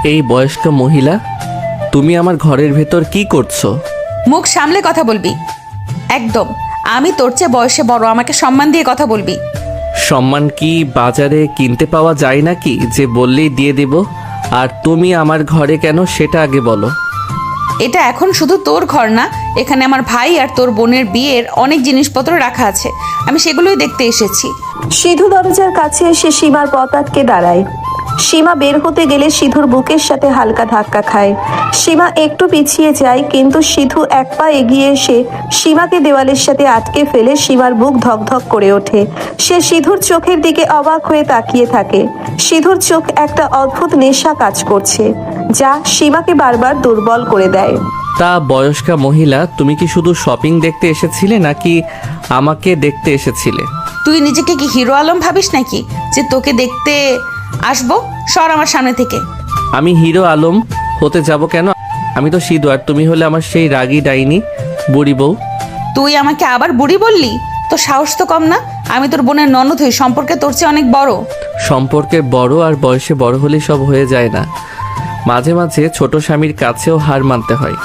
এই বয়স্ক মহিলা, তুমি আমার ঘরের ভেতর কি করছো? মুখ সামলে কথা বলবি একদম। আমি তোর চেয়ে বয়সে বড়, আমাকে সম্মান দিয়ে কথা বলবি। সম্মান কি বাজারে কিনতে পাওয়া যায় নাকি যে বললেই দিয়ে দেব? আর তুমি আমার ঘরে কেন সেটা আগে বলো। এটা এখন শুধু তোর ঘর না, এখানে আমার ভাই আর তোর বোনের বিয়ের অনেক জিনিসপত্র রাখা আছে, আমি সেগুলোই দেখতে এসেছি। সিধু দরজার কাছে এসে সীমার পথ আটকে দাঁড়ায়। সীমা বের হতে গেলে সিধুর বুকের সাথে হালকা ধাক্কা খায়। সীমা একটু পিছিয়ে যায়, কিন্তু সিধু এক পা এগিয়ে এসে সীমাকে দেওয়ালের সাথে আটকে ফেলে সীমার বুক ধকধক করে ওঠে। সে সিধুর চোখের দিকে অবাক হয়ে তাকিয়ে থাকে। সিধুর চোখ একটা অদ্ভুত নেশা কাজ করছে, যা সীমাকে বারবার দুর্বল করে দেয়। তা বয়স্কা মহিলা, তুমি কি শুধু শপিং দেখতে এসেছিলে নাকি আমাকে দেখতে এসেছিলে? তুই নিজেকে কি হিরো আলম ভাবিস নাকি যে তোকে দেখতে আসবো? সর আমার সামনে থেকে। আমি হিরো আলম হতে যাব কেন? আমি তো সিধু, আর তুমি হলে আমার সেই রাগী ডাইনি বুড়ি বউ। তুই আমাকে আবার বুড়ি বললি? তোর সাহস তো কম না। আমি তোর বোনের ননদ হই, সম্পর্কে তোর চেয়ে অনেক বড়। সম্পর্কে বড় আর বয়সে বড় হলেই সব হয়ে যায় না, মাঝে মাঝে ছোট স্বামীর কাছেও হার মানতে হয়।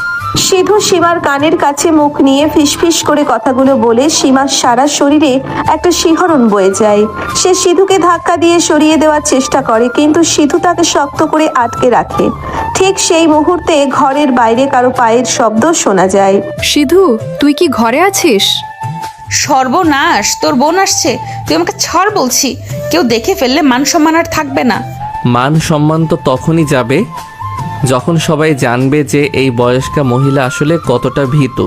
সিধু সীমার কানের কাছে মুখ নিয়ে ফিসফিস করে কথাগুলো বলে সীমার সারা শরীরে একটা শিহরণ বয়ে যায়। সে সিধুকে ধাক্কা দিয়ে সরিয়ে দেওয়ার চেষ্টা করে, কিন্তু সিধু তাকে শক্ত করে আটকে রাখে। ঠিক সেই মুহূর্তে ঘরের বাইরে কারো পায়ের শব্দ শোনা যায়। সিধু, তুই কি ঘরে আছিস? সর্বনাশ, তোর বোন আসছে। তুই আমাকে ছাড় বলছি, কেউ দেখে ফেললে মান সম্মান আর থাকবে না। মান সম্মান তো তখনই যাবে যখন সবাই জানবে যে এই বয়স্কা মহিলা আসলে কতটা ভীতু।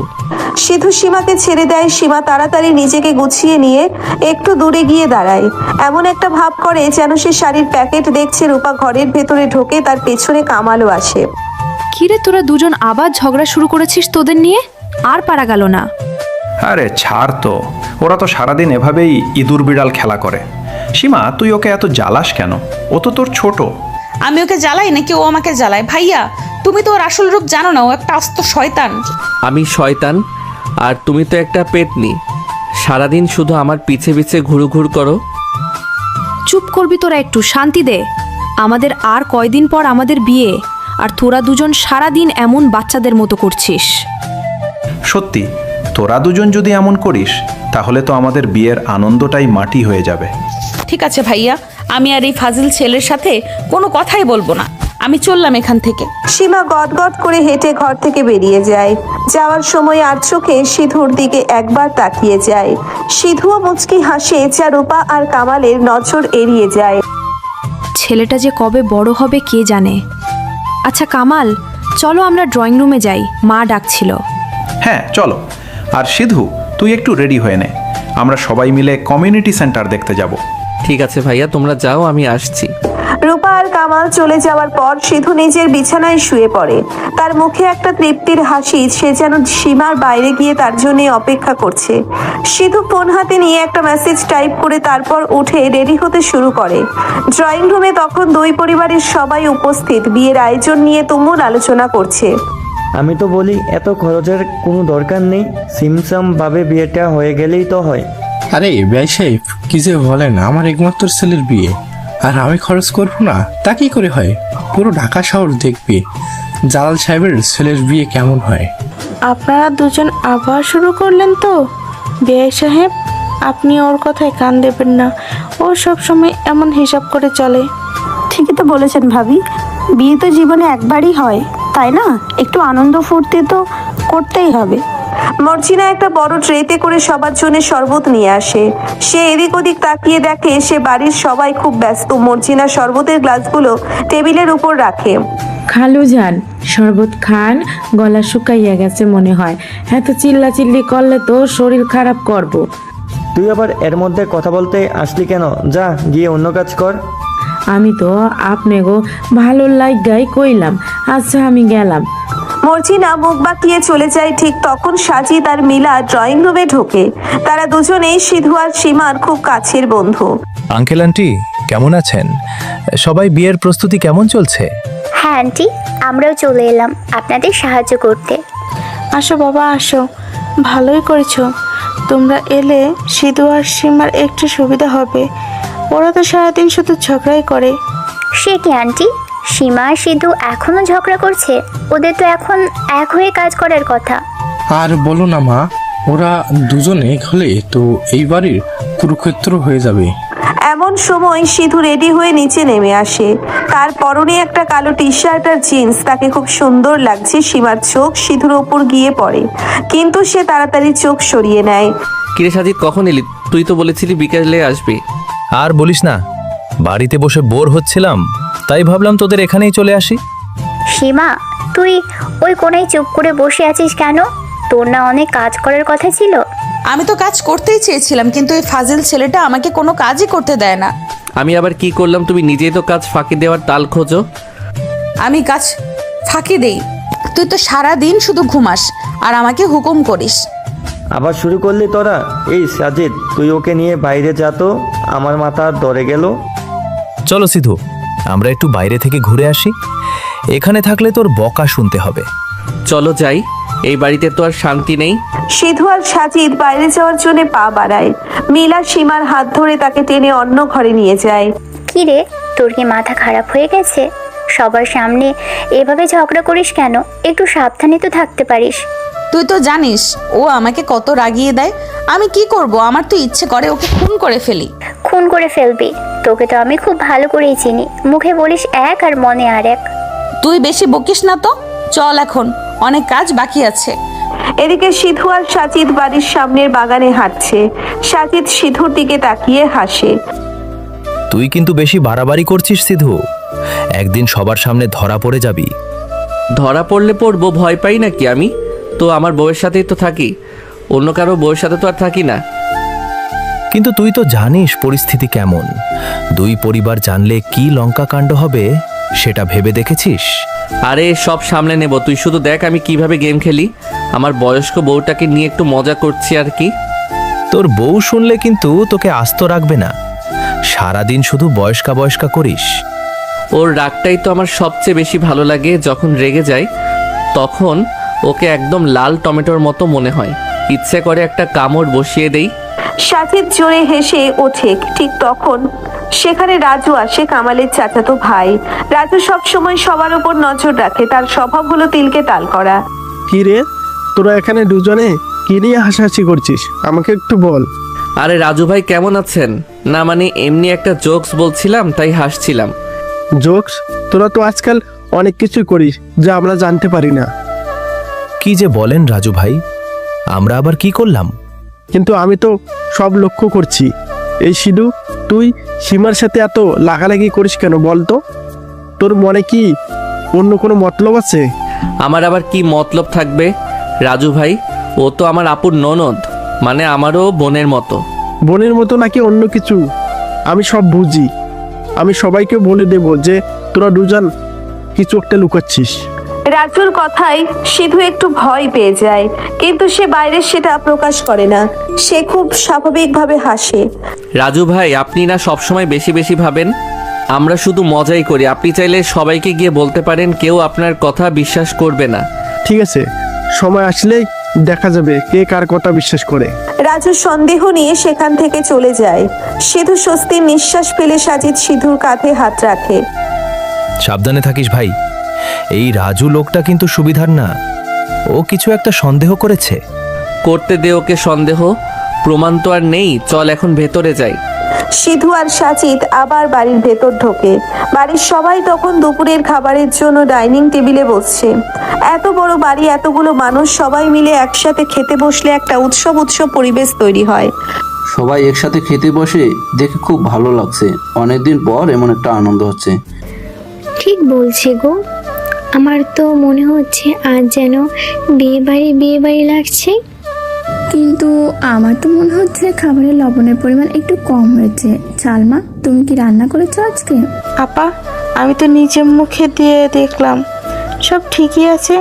সিধু সীমাকে ছেড়ে দেয়। সীমা তাড়াতাড়ি নিজেকে গুছিয়ে নিয়ে একটু দূরে গিয়ে দাঁড়ায়। এমন একটা ভাব করে যেন সে শাড়ির প্যাকেট দেখছে। রূপা ঘরের ভেতরে ঢোকে, তার পেছনে কামালও আসে। কিরে, তোরা দুজন আবার ঝগড়া শুরু করেছিস? তোদের নিয়ে আর পারা গেল না। আরে ছাড় তো, ওরা তো সারাদিন এভাবেই ইঁদুর বিড়াল খেলা করে। সীমা, তুই ওকে এত জ্বালাস কেন? ও তো তোর ছোট। আমি ওকে জ্বালাই নাকি ও আমাকে জ্বালায়? ভাইয়া, তুমি তো ওর আসল রূপ জানো না, ও একটা আস্ত শয়তান। আমি শয়তান আর তুমি তো একটা পেতনি, সারাদিন শুধু আমার পিছে পিছে ঘুরু করো। চুপ করবি তোরা, একটু শান্তি দে। আমাদের আর কয়দিন পর আমাদের বিয়ে, আর তোরা দুজন সারা দিন এমন বাচ্চাদের মতো করছিস। সত্যি, তোরা দুজন যদি এমন করিস তাহলে তো আমাদের বিয়ের আনন্দটাই মাটি হয়ে যাবে। ঠিক আছে ভাইয়া, আমি আর এই ফাজিল ছেলের সাথে কোনো কথাই বলবো না। আমি চললাম এখান থেকে। সীমা গদগদ করে হেঁটে ঘর থেকে বেরিয়ে যায়। যাওয়ার সময় আর চোখে সিধুর দিকে একবার তাকিয়ে যায়। সিধুও মুচকি হাসে, যা রূপা আর কামালের নজর এড়িয়ে যায়। ছেলেটা যে কবে বড় হবে কে জানে। আচ্ছা কামাল, চলো আমরা ড্রয়িং রুমে যাই, মা ডাকছিল। হ্যাঁ চলো। আর সিধু, তুই একটু রেডি হয়ে নে, আমরা সবাই মিলে কমিউনিটি সেন্টার দেখতে যাব। ঠিক আছে ভাইয়া, তোমরা যাও, আমি আসছি। রূপা আর কামাল চলে যাওয়ার পর সিধু নিজের বিছানায় শুয়ে পড়ে। তার মুখে একটা তৃপ্তির হাসি, সে যেন সীমার বাইরে গিয়ে তার জন্য অপেক্ষা করছে। সিধু ফোন হাতে নিয়ে একটা মেসেজ টাইপ করে তারপর উঠে রেডি হতে শুরু করে। ড্রয়িং রুমে তখন দুই পরিবারের সবাই উপস্থিত, বিয়ের আয়োজন নিয়ে তুমুল আলোচনা করছে। আমি তো বলি এত খরচের কোনো দরকার নেই, সিমসাম ভাবে বিয়েটা হয়ে গেলেই তো হয়। আরে ভাই সাহেব, কি যে বলেন, আমার একমাত্র ছেলের বিয়ে আর আমি খরচ করবো না তা কি করে হয়? পুরো ঢাকা শহর দেখবি জালাল সাহেবের ছেলের বিয়ে কেমন হয়। আপনারা দুজন আবার শুরু করলেন তো? বেআই সাহেব, আপনি ওর কথায় কান দেবেন না, ও সব সময় এমন হিসাব করে চলে। ঠিকই তো বলেছেন ভাবি, বিয়ে তো জীবনে একবারই হয়, তাই না? একটু আনন্দ ফুর্তি তো করতেই হবে। মর্জিনা একটা বড় ট্রেতে করে সবার জন্য শরবত নিয়ে আসে। সে এদিক ওদিক তাকিয়ে দেখে সে বাড়ির সবাই খুব ব্যস্ত। মর্জিনা শরবতের গ্লাসগুলো টেবিলের উপর রাখে। খালু যান, শরবত খান, গলা শুকাইয়া গেছে মনে হয়। এত চিল্লাচিল্লি করলে তো শরীর খারাপ করব। তুই আবার এর মধ্যে কথা বলতে আসলি কেন? যা গিয়ে অন্য কাজ কর। আমি তো আপনি গো ভালো লাগাই কইলাম। আচ্ছা আমি গেলাম। মর্জিনা মুখ বাঁকিয়ে চলে যায়। ঠিক তখন সাজিদ আর মিলা ড্রয়িং রুমে ঢোকে। তারা দুজনেই সিধু আর সীমার খুব কাছের বন্ধু। আঙ্কেল আন্টি কেমন আছেন? সবাই বিয়ের প্রস্তুতি কেমন চলছে? হ্যাঁ আন্টি, আমরাও চলে এলাম আপনাদের সাহায্য করতে। আসো বাবা আসো, ভালোই করেছো। তোমরা এলে সিধু আর সীমার একটু সুবিধা হবে। ওরা তো সারাদিন শুধু ঝগড়াই করে। সে কি আন্টি, সীমা আর সিধু এখনো ঝগড়া করছে? ওদের তো এখন এক হয়ে কাজ করার কথা। আর বলো না মা, ওরা দুজনে এক হলে তো এই বাড়ির কুরুক্ষেত্র হয়ে যাবে। এমন সময় সিধু রেডি হয়ে নিচে নেমে আসে। তার পরনে একটা কালো টি শার্ট আর জিন্স, তাকে খুব সুন্দর লাগছে। সীমার চোখ সিধুর ওপর গিয়ে পড়ে, কিন্তু সে তাড়াতাড়ি চোখ সরিয়ে নেয়। কিরে সাজিদ, কখন এলি? তুই তো বলেছিলি বিকেলে আসবি। আর বলিস না, বাড়িতে বসে বোর হচ্ছিলাম, তাই ভাবলাম তোদের এখানেই চলে আসি। সীমা, তুই ওই কোনায় চুপ করে বসে আছিস কেন? তোর না অনেক কাজ করার কথা ছিল? আমি তো কাজ করতেই চেয়েছিলাম, কিন্তু এই ফাজিল ছেলেটা আমাকে কোনো কাজই করতে দেয় না। আমি আবার কি করলাম? তুমি নিজেই তো কাজ ফাঁকি দেওয়ার তাল খোঁজো। আমি কাজ ফাঁকি দেই? তুই তো সারা দিন শুধু ঘুমাস আর আমাকে হুকুম করিস। আবার শুরু করলি তোরা? এই সাজিদ, তুই ওকে নিয়ে বাইরে যা তো, আমার মাথা আর ধরে গেল। চলো সিধু, আমরা একটু বাইরে থেকে ঘুরে আসি। এখানে থাকলে তোর বকা শুনতে হবে। চলো যাই, এই বাড়িতে তো আর শান্তি নেই। সিধু আর সাজিদ বাইরে যাওয়ার জন্য পা বাড়ায়। মিলা সীমার হাত ধরে তাকে টেনে অন্য ঘরে নিয়ে যায়। কি রে, তোর কি মাথা খারাপ হয়ে গেছে? সবার সামনে এভাবে ঝগড়া করিস কেন? একটু সাবধানে তো থাকতে পারিস। তুই তো জানিস ও আমাকে কত রাগিয়ে দেয়। আমি কি করব? আমার তো ইচ্ছে করে ওকে খুন করে ফেলি। খুন করে ফেলবি? তোকে তো আমি খুব ভালো করেই চিনি। মুখে বলিস এক আর মনে আর এক। তুই বেশি বকিস না তো, চল, এখন অনেক কাজ বাকি আছে। এদিকে সিধু আর সাজিদ বাড়ির সামনের বাগানে হাঁটছে। সাজিদ সিধুর দিকে তাকিয়ে হাসে। তুই কিন্তু বেশি বাড়াবাড়ি করছিস সিধু, একদিন সবার সামনে ধরা পড়ে যাবি। ধরা পড়লে পড়বো, ভয় পাই নাকি? আমি তো আমার বউয়ের সাথেই তো থাকি, অন্য কারো বউয়ের সাথে তো আর থাকি না। কিন্তু তুই তো জানিস পরিস্থিতি কেমন। দুই পরিবার জানলে কি লঙ্কা কাণ্ড হবে, সেটা ভেবে দেখেছিস? আরে সব সামলে নেব, তুই শুধু দেখ আমি কিভাবে গেম খেলি। আমার বয়স্ক বউটাকে নিয়ে একটু মজা করছি আর কি। তোর বউ শুনলে কিন্তু তোকে আস্ত রাখবে না, সারাদিন শুধু বয়স্কা বয়স্কা করিস। ওর রাগটাই তো আমার সবচেয়ে বেশি ভালো লাগে। যখন রেগে যায় তখন ওকে একদম লাল টমেটোর মতো মনে হয়, ইচ্ছে করে একটা কামড় বসিয়ে দেই। সাজিদ জোরে হেসে ওঠে। ঠিক তখন সেখানে রাজু আসে, কামালের চাচাতো ভাই। রাজু সব সময় সবার উপর নজর রাখে। তার স্বভাব হলো তিলকে তাল করা। কি রে, তোরা এখানে দুজনে কি নিয়ে হাসাহাসি করছিস? আমাকে একটু বল। আরে রাজু ভাই কেমন আছেন? না মানে এমনি একটা জোকস বলছিলাম, তাই হাসছিলাম। জোকস? তোরা তো আজকাল অনেক কিছু করিস যা আমরা জানতে পারি না। কি যে বলেন রাজু ভাই, আমরা আবার কি করলাম? কিন্তু আমি তো সব লক্ষ্য করছি। এই সিধু, তুই সীমার সাথে এত লাগালাগি করিস কেন বলতো? তোর মনে কি অন্য কোনো মতলব আছে? আমার আবার কি মতলব থাকবে রাজু ভাই? ও তো আমার আপুর ননদ, মানে আমারও বোনের মতো। বোনের মতো নাকি অন্য কিছু? আমি সব বুঝি। আমি সবাইকে বলে দেব যে তোরা দুজন কিছু একটা লুকাচ্ছিস। রাজুর কথায় সিধু একটু ভয় পেয়ে যায়, কিন্তু সে বাইরে সেটা প্রকাশ করে না। সে খুব স্বাভাবিকভাবে হাসে। রাজু ভাই, আপনি না সবসময় বেশি বেশি ভাবেন। আমরা শুধু মজাই করি। আপনি চাইলে সবাইকে গিয়ে বলতে পারেন, কেউ আপনার কথা বিশ্বাস করবে না। ঠিক আছে, সময় আসলেই দেখা যাবে কে কার কথা বিশ্বাস করে। রাজু সন্দেহ নিয়ে সেখান থেকে চলে যায়। সিধু স্বস্তির নিঃশ্বাস ফেলে সাজিদ সিধুর কাঁধে হাত রাখে। সাবধানে থাকিস ভাই, এই রাজু লোকটা কিন্তু সুবিধার না। ও কিছু একটা সন্দেহ করেছে। করতে দে ওকে সন্দেহ, প্রমাণ তো আর নেই। চল এখন ভেতরে যাই। সিধু আর সাজিদ আবার বাড়ির ভেতর ঢোকে। বাড়ির সবাই তখন দুপুরের খাবারের জন্য ডাইনিং টেবিলে বসছে। এত বড় বাড়ি, এতগুলো মানুষ সবাই মিলে একসাথে খেতে বসলে একটা উৎসব পরিবেশ তৈরি হয়। সবাই একসাথে খেতে বসে দেখে খুব ভালো লাগছে। অনেকদিন পর এমন একটা আনন্দ হচ্ছে। ঠিক বলছে গো, আমার তো মনে হচ্ছে আজ যেন বিয়ে বাড়ি লাগছে। কিন্তু আমার তো মনে হচ্ছে খাবারের লবণের পরিমাণ একটু কম হয়েছে। সালমা, তুমি কি রান্না করেছো আজকে? আপা, আমি তো নিজে মুখে দিয়ে দেখলাম, সব ঠিকই আছে।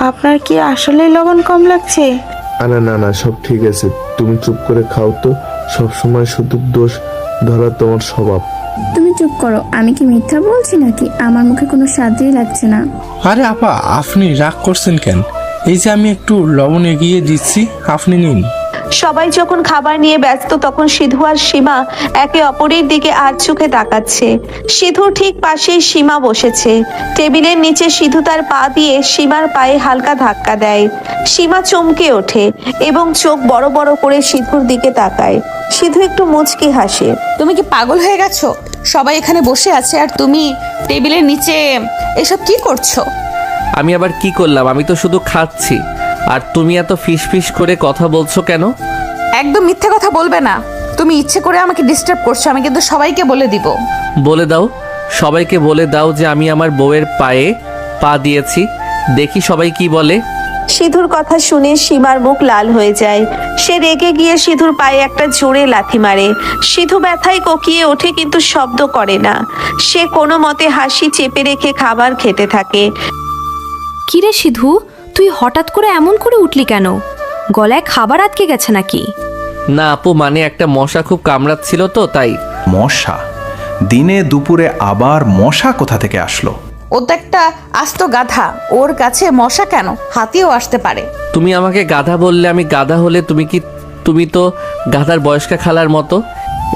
আপনার কি আসলেই লবণ কম লাগছে? না না, সব ঠিক আছে। তুমি চুপ করে খাও তো। সব সময় শুধু দোষ ধরা তোমার স্বভাব। তুমি চুপ করো। আমি কি মিথ্যা বলছি নাকি? আমার মুখে কোনো স্বাদই লাগছে না। আরে আপা, আপনি রাগ করছেন কেন? এই যে আমি একটু লবণ এগিয়ে দিচ্ছি, আপনি নিন। সবাই যখন খাবার নিয়ে ব্যস্ত তখন সিধু আর সীমা একে অপরের দিকে আর চোখে তাকাচ্ছে। সিধুর ঠিক পাশেই সীমা বসেছে। টেবিলের নিচে সিধু তার পা দিয়ে সীমার পায়ে হালকা ধাক্কা দেয়। সীমা চমকে ওঠে এবং চোখ বড় বড় করে সিধুর দিকে তাকায়। সিধু একটু মুচকি হাসে। তুমি কি পাগল হয়ে গেছো? সবাই এখানে বসে আছে আর তুমি টেবিলের নিচে এসব কি করছো? আমি আবার কি করলাম? আমি তো শুধু খাচ্ছি। আর তুমি এত ফিস ফিস করে কথা বলছো কেন? একদম মিথ্যে কথা বলবে না। তুমি ইচ্ছে করে আমাকে ডিস্টার্ব করছো। আমি কিন্তু সবাইকে বলে দিব। বলে দাও, সবাইকে বলে দাও যে আমি আমার বউয়ের পায়ে পা দিয়েছি। দেখি সবাই কি বলে। সিধুর কথা শুনে সীমার মুখ লাল হয়ে যায়। সে রেগে গিয়ে সিধুর পায়ে একটা জোরে লাথি মারে। সিধু ব্যথায় কোকিয়ে ওঠে কিন্তু শব্দ করে না। সে কোনো মতে হাসি চেপে রেখে খাবার খেতে থাকে। কিরে সিধু, তুই হঠাৎ করে এমন করে উঠলি কেন? গলায় খাবার আটকে গেছে নাকি? না আপু, মানে একটা মশা খুব কামড়াচ্ছিল তো তাই। মশা? দিনে দুপুরে আবার মশা কোথা থেকে আসলো? ও তো একটা আস্ত গাধা। ওর কাছে মশা কেন, হাতিও আসতে পারে। তুমি আমাকে গাধা বললে, আমি গাধা হলে তুমি তো গাধার বয়স্কা খালার মতো।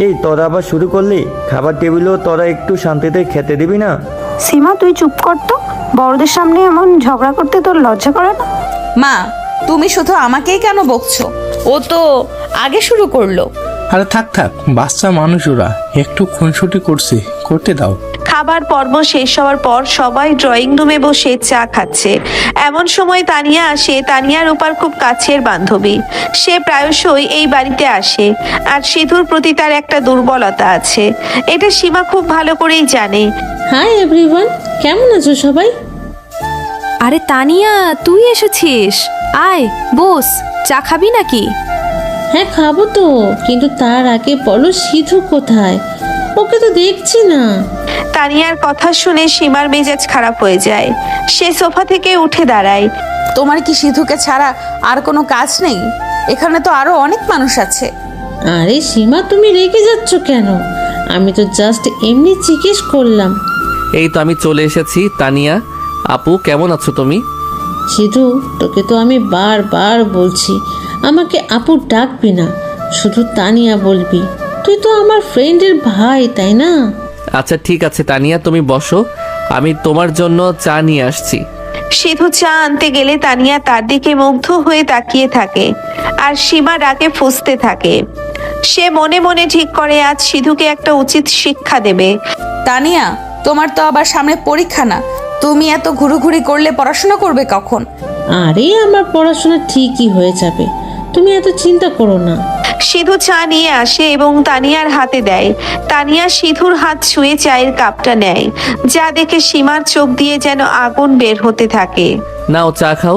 এই তোরা আবার শুরু করলি? খাবার টেবিলেও তোরা একটু শান্তিতে খেতে দিবি না? সীমা তুই চুপ কর তো। বড়দের সামনে এমন ঝগড়া করতে তোর লজ্জা করে না? মা, তুমি শুধু আমাকেই কেন বকছো? ও তো আগে শুরু করলো। আরে থাক থাক, বাচ্চা মানুষ ওরা, একটু খুনসুটি করতে দাও। খাবার পর্ব শেষ হওয়ার পর সবাই ড্রয়িং রুমে বসে চা খাচ্ছে। এমন সময় তানিয়া আসে। তানিয়া রূপার খুব কাছের বান্ধবী। সে প্রায়শই এই বাড়িতে আসে আর সিধুর প্রতি তার একটা দুর্বলতা আছে। এটা সীমা খুব ভালো করেই জানে। হাই এভরিওয়ান, কেমন আছো সবাই? আরে তানিয়া, তুই এসেছিস। আয় বস, চা খাবি নাকি? হ্যাঁ খাবো তো, কিন্তু তার আগে বলো সিধু কোথায়? ওকে তো দেখছি না। তানিয়ার কথা শুনে সীমার মেজাজ খারাপ হয়ে যায়। সে সোফা থেকে উঠে দাঁড়ায়। তোমার কি সিধুকে ছাড়া আর কোনো কাজ নেই? এখানে তো আরো অনেক মানুষ আছে। আরে সীমা, তুমি রেগে যাচ্ছ কেন? আমি তো জাস্ট এমনি জিজ্ঞেস করলাম। এই তো আমি চলে এসেছি। তানিয়া আপু, কেমন আছো তুমি? সিধু, তোকে তো আমি বারবার বলছি আমাকে আপু ডাকবি না, শুধু তানিয়া বলবি। তুই তো আমার ফ্রেন্ডের ভাই, তাই না? আচ্ছা ঠিক আছে তানিয়া, তুমি বসো, আমি তোমার জন্য চা নিয়ে আসছি। সিধু চা আনতে গেলে তানিয়া তার দিকে মুগ্ধ হয়ে তাকিয়ে থাকে আর সীমা রাগে ফুঁসতে থাকে। সে মনে মনে ঠিক করে আজ সিধুকে একটা উচিত শিক্ষা দেবে। তানিয়া, তোমার তো আবার সামনে পরীক্ষা না? তুমি এত ঘুরুঘুরি করলে পড়াশোনা করবে কখন? আরে আমার পড়াশোনা ঠিকই হয়ে যাবে, তুমি এত চিন্তা করো না। সিধু চা নিয়ে আসে এবং তানিয়ার হাতে দেয়। তানিয়া সিধুর হাত ছুঁয়ে চায়ের কাপটা নেয়, যা দেখে সীমার চোখ দিয়ে যেন আগুন বের হতে থাকে। নাও চা খাও,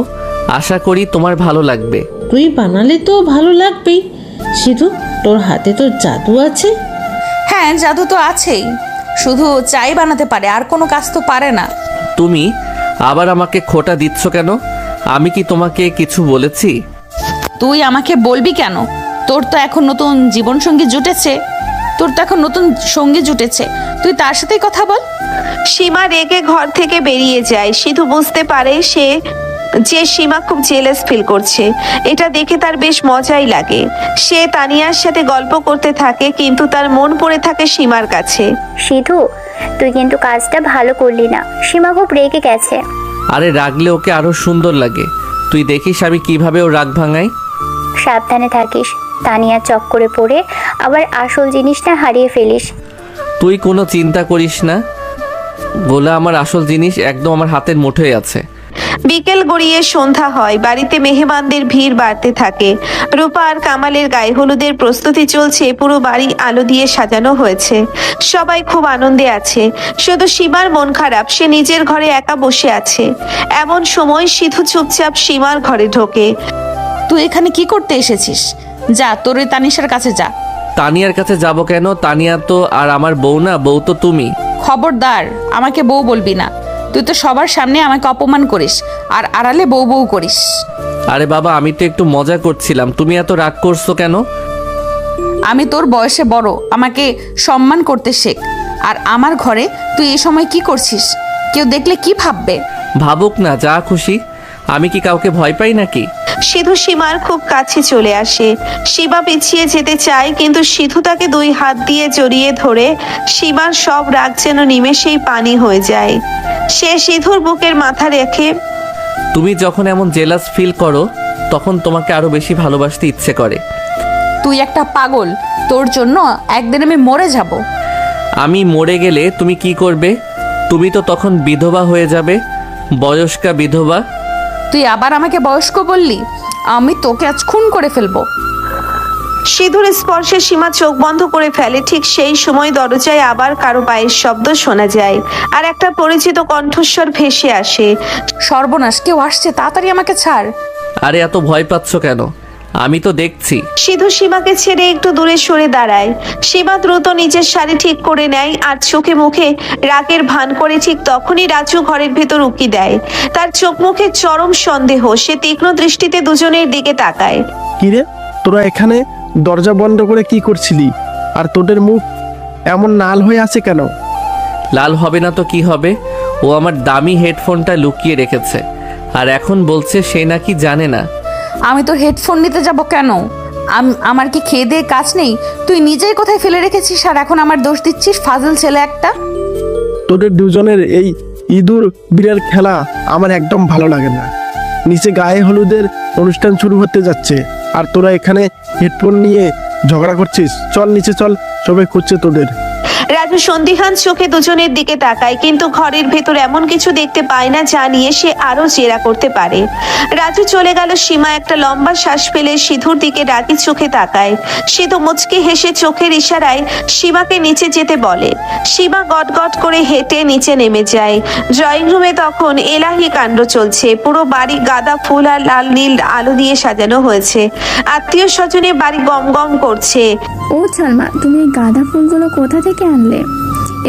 আশা করি তোমার ভালো লাগবে। তুই বানালে তো ভালো লাগবেই। সিধু, তোর হাতে তো জাদু আছে। হ্যাঁ, জাদু তো আছেই, শুধু চাই বানাতে পারে, আর কোনো কাজ তো পারে না। তুমি আবার আমাকে খোটা দিচ্ছ কেন? আমি কি তোমাকে কিছু বলেছি? তুই আমাকে বলবি কেন? তোর তো এখন নতুন জীবনসঙ্গী জুটেছে। তুই তার সাথেই কথা বল। সীমা রেগে ঘর থেকে বেরিয়ে যায়। সিধু বুঝতে পারে যে সীমা খুব জেলাস ফিল করছে। এটা দেখে তার বেশ মজাই লাগে। সে তানিয়ার সাথে গল্প করতে থাকে কিন্তু তার মন পড়ে থাকে সীমার কাছে। সিধু, তুই কিন্তু কাজটা ভালো করলি না। সীমা খুব রেগে গেছে। আরে রাগলে ওকে আরো সুন্দর লাগে। তুই দেখিস আমি কিভাবে ওর রাগ ভাঙাই। সাবধানে থাকিস, তানিয়া চক্করে পড়ে আবার আসল জিনিসটা হারিয়ে ফেলিস। তুই কোনো চিন্তা করিস না গোলা, আমার আসল জিনিস একদম আমার হাতের মুঠোয় আছে। বিকেল গড়িয়ে সন্ধ্যা হয়। বাড়িতে মেহমানদের ভিড় বাড়তে থাকে। রূপা আর কামালের গায়ে হলুদের প্রস্তুতি চলছে। পুরো বাড়ি আলো দিয়ে সাজানো হয়েছে। সবাই খুব আনন্দে আছে। শুধু সীমার মন খারাপ। সে নিজের ঘরে একা বসে আছে। এমন সময় সিধু চুপচাপ সীমার ঘরে ঢোকে। তুই এখানে কি করতে এসেছিস? যা, তোর ওই তানিশার কাছে যা। তানিয়ার কাছে যাব কেন? তানিয়া তো আর আমার বউ না, বউ তো তুমি। খবরদার, আমাকে বউ বলবি না। তুই তো সবার সামনে আমাকে অপমান করিস আর আড়ালে বউ বউ করিস। আরে বাবা, আমি তো একটু মজা করছিলাম, তুমি এত রাগ করছো কেন? আমি তোর বয়সে বড়, আমাকে সম্মান করতে শেখ। আর আমার ঘরে তুই এই সময় কি করছিস? কেউ দেখলে কি ভাববে? ভাবুক না, যা খুশি। আমি কি কাউকে ভয় পাই নাকি? সিধু সীমার খুব কাছে চলে আসে। সীমা পিছিয়ে যেতে চায়, কিন্তু সিধু তাকে 2 হাত দিয়ে জড়িয়ে ধরে। সীমার সব রাগ যেন নিমেষেই পানি হয়ে যায়। সে সিধুর বুকের মাথা রেখে, তুমি যখন এমন জেলাস ফিল করো তখন তোমাকে আরো বেশি ভালোবাসতে ইচ্ছে করে। তুই একটা পাগল, তোর জন্য একদিন আমি মরে যাব। আমি মরে গেলে তুমি কি করবে? তুমি তো তখন বিধবা হয়ে যাবে, বয়স্কা বিধবা। তুই আবার আমাকে বয়স্ক বললি? আমি তোকে আজ খুন করে ফেলবো। সিধুর স্পর্শে সীমা চোখ বন্ধ করে ফেলে। ঠিক সেই সময় দরজায় আবার কারো পায়ের শব্দ শোনা যায়, আর একটা পরিচিত কণ্ঠস্বর ভেসে আসে। সর্বনাশ, কেউ আসছে, তাড়াতাড়ি আমাকে ছাড়। আরে এত ভয় পাচ্ছ কেন? আমি তো দেখছি। সিধু সীমাকে ছেড়ে একটু দূরে সরে দাঁড়ায়। সীমা দ্রুত নিজের শাড়ি ঠিক করে নেয় আর চোখে মুখে রাগের ভান করে। ঠিক তখনই রাজু ঘরের ভেতর উকি দেয়। তার চোখ মুখে চরম সন্দেহ। সে তীক্ষ্ণ দৃষ্টিতে দুজনের দিকে তাকায়। কিরে, তোরা এখানে দরজা বন্ধ করে কি করছিলি? আর তোদের মুখ এমন লাল হয়ে আছে কেন? লাল হবে না তো কি হবে? ও আমার দামি হেডফোনটা লুকিয়ে রেখেছে, আর এখন বলছে সে নাকি জানে না। আমি তোর হেডফোন নিতে যাব কেন? আমার কি খেয়ে দিয়ে কাজ নেই? তুই নিজেই কোথায় ফেলে রেখেছিস আর এখন আমার দোষ দিচ্ছিস? ফাজল ছেলে একটা। তোদের দুজনের এই ইঁদুর বিড়াল খেলা আমার একদম ভালো লাগে না। নিচে গায়ে হলুদের অনুষ্ঠান শুরু হতে যাচ্ছে, আর তোরা এখানে হেডফোন নিয়ে ঝগড়া করছিস। চল নিচে চল, সবাই খুঁজছে তোদের। রাজু সন্দিহান চোখে দুজনের দিকে তাকায়, কিন্তু ঘরের ভেতর এমন কিছু দেখতে পায় না যা নিয়ে সে আরো জেরা করতে পারে। রাজু চলে গেল। সীমা একটা লম্বা শ্বাস ফেলে সিধুর দিকে রাগি চোখে তাকায়। সিধু মুচকি হেসে চোখের ইশারায় সীমাকে নিচে যেতে বলে। সীমা গটগট করে হেঁটে নিচে নেমে যায়। ড্রয়িং রুমে তখন এলাহি কাণ্ড চলছে। পুরো বাড়ি গাঁদা ফুল আর লাল নীল আলো দিয়ে সাজানো হয়েছে। আত্মীয় স্বজনে বাড়ি গম গম করছে। ও সালমা, তুমি এই গাঁদা ফুলগুলো কোথা থেকে আনলে?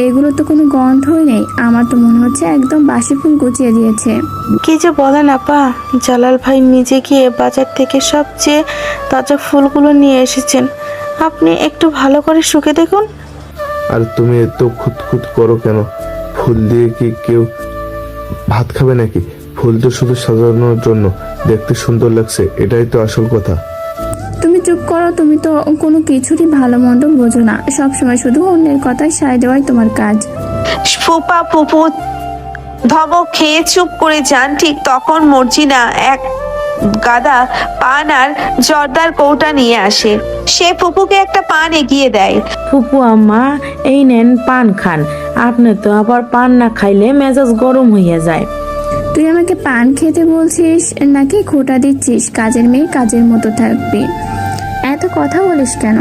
এগুলো তো কোনো গন্ধই নেই। আমার তো মনে হচ্ছে একদম বাসি ফুল গুছিয়ে দিয়েছে। কি যে বলেন আপা, জালাল ভাই নিজে গিয়ে বাজার থেকে সবচেয়ে তাজা ফুলগুলো নিয়ে এসেছেন। আপনি একটু ভালো করে শুকে দেখুন। আর তুমি এত খুঁতখুত করো কেন? ফুল দিয়ে কি কেউ ভাত খাবে নাকি? ফুল তো শুধু সাজানোর জন্য, দেখতে সুন্দর লাগছে, এটাই তো আসল কথা। তুমি চুপ করো, তুমি তো কোনো কিছুরই ভালো মন্দ বোঝো না। সবসময় শুধু অন্যের কথায় সায় দেওয়াই তোমার কাজ। ফুপা ফুপু ধমক খেয়ে চুপ করে যান। ঠিক তখন মর্জিনা এক গাদা পান আর জর্দার কৌটা নিয়ে আসে। সে ফুপুকে একটা পান এগিয়ে দেয়। ফুপু আম্মা, এই নেন পান খান। আপনি তো আবার পান না খাইলে মেজাজ গরম হইয়া যায়। তুই আমাকে পান খেতে বলছিস নাকি খোটা দিচ্ছিস? কাজের মেয়ে কাজের মতো থাকবি, এত কথা বলিস কেন?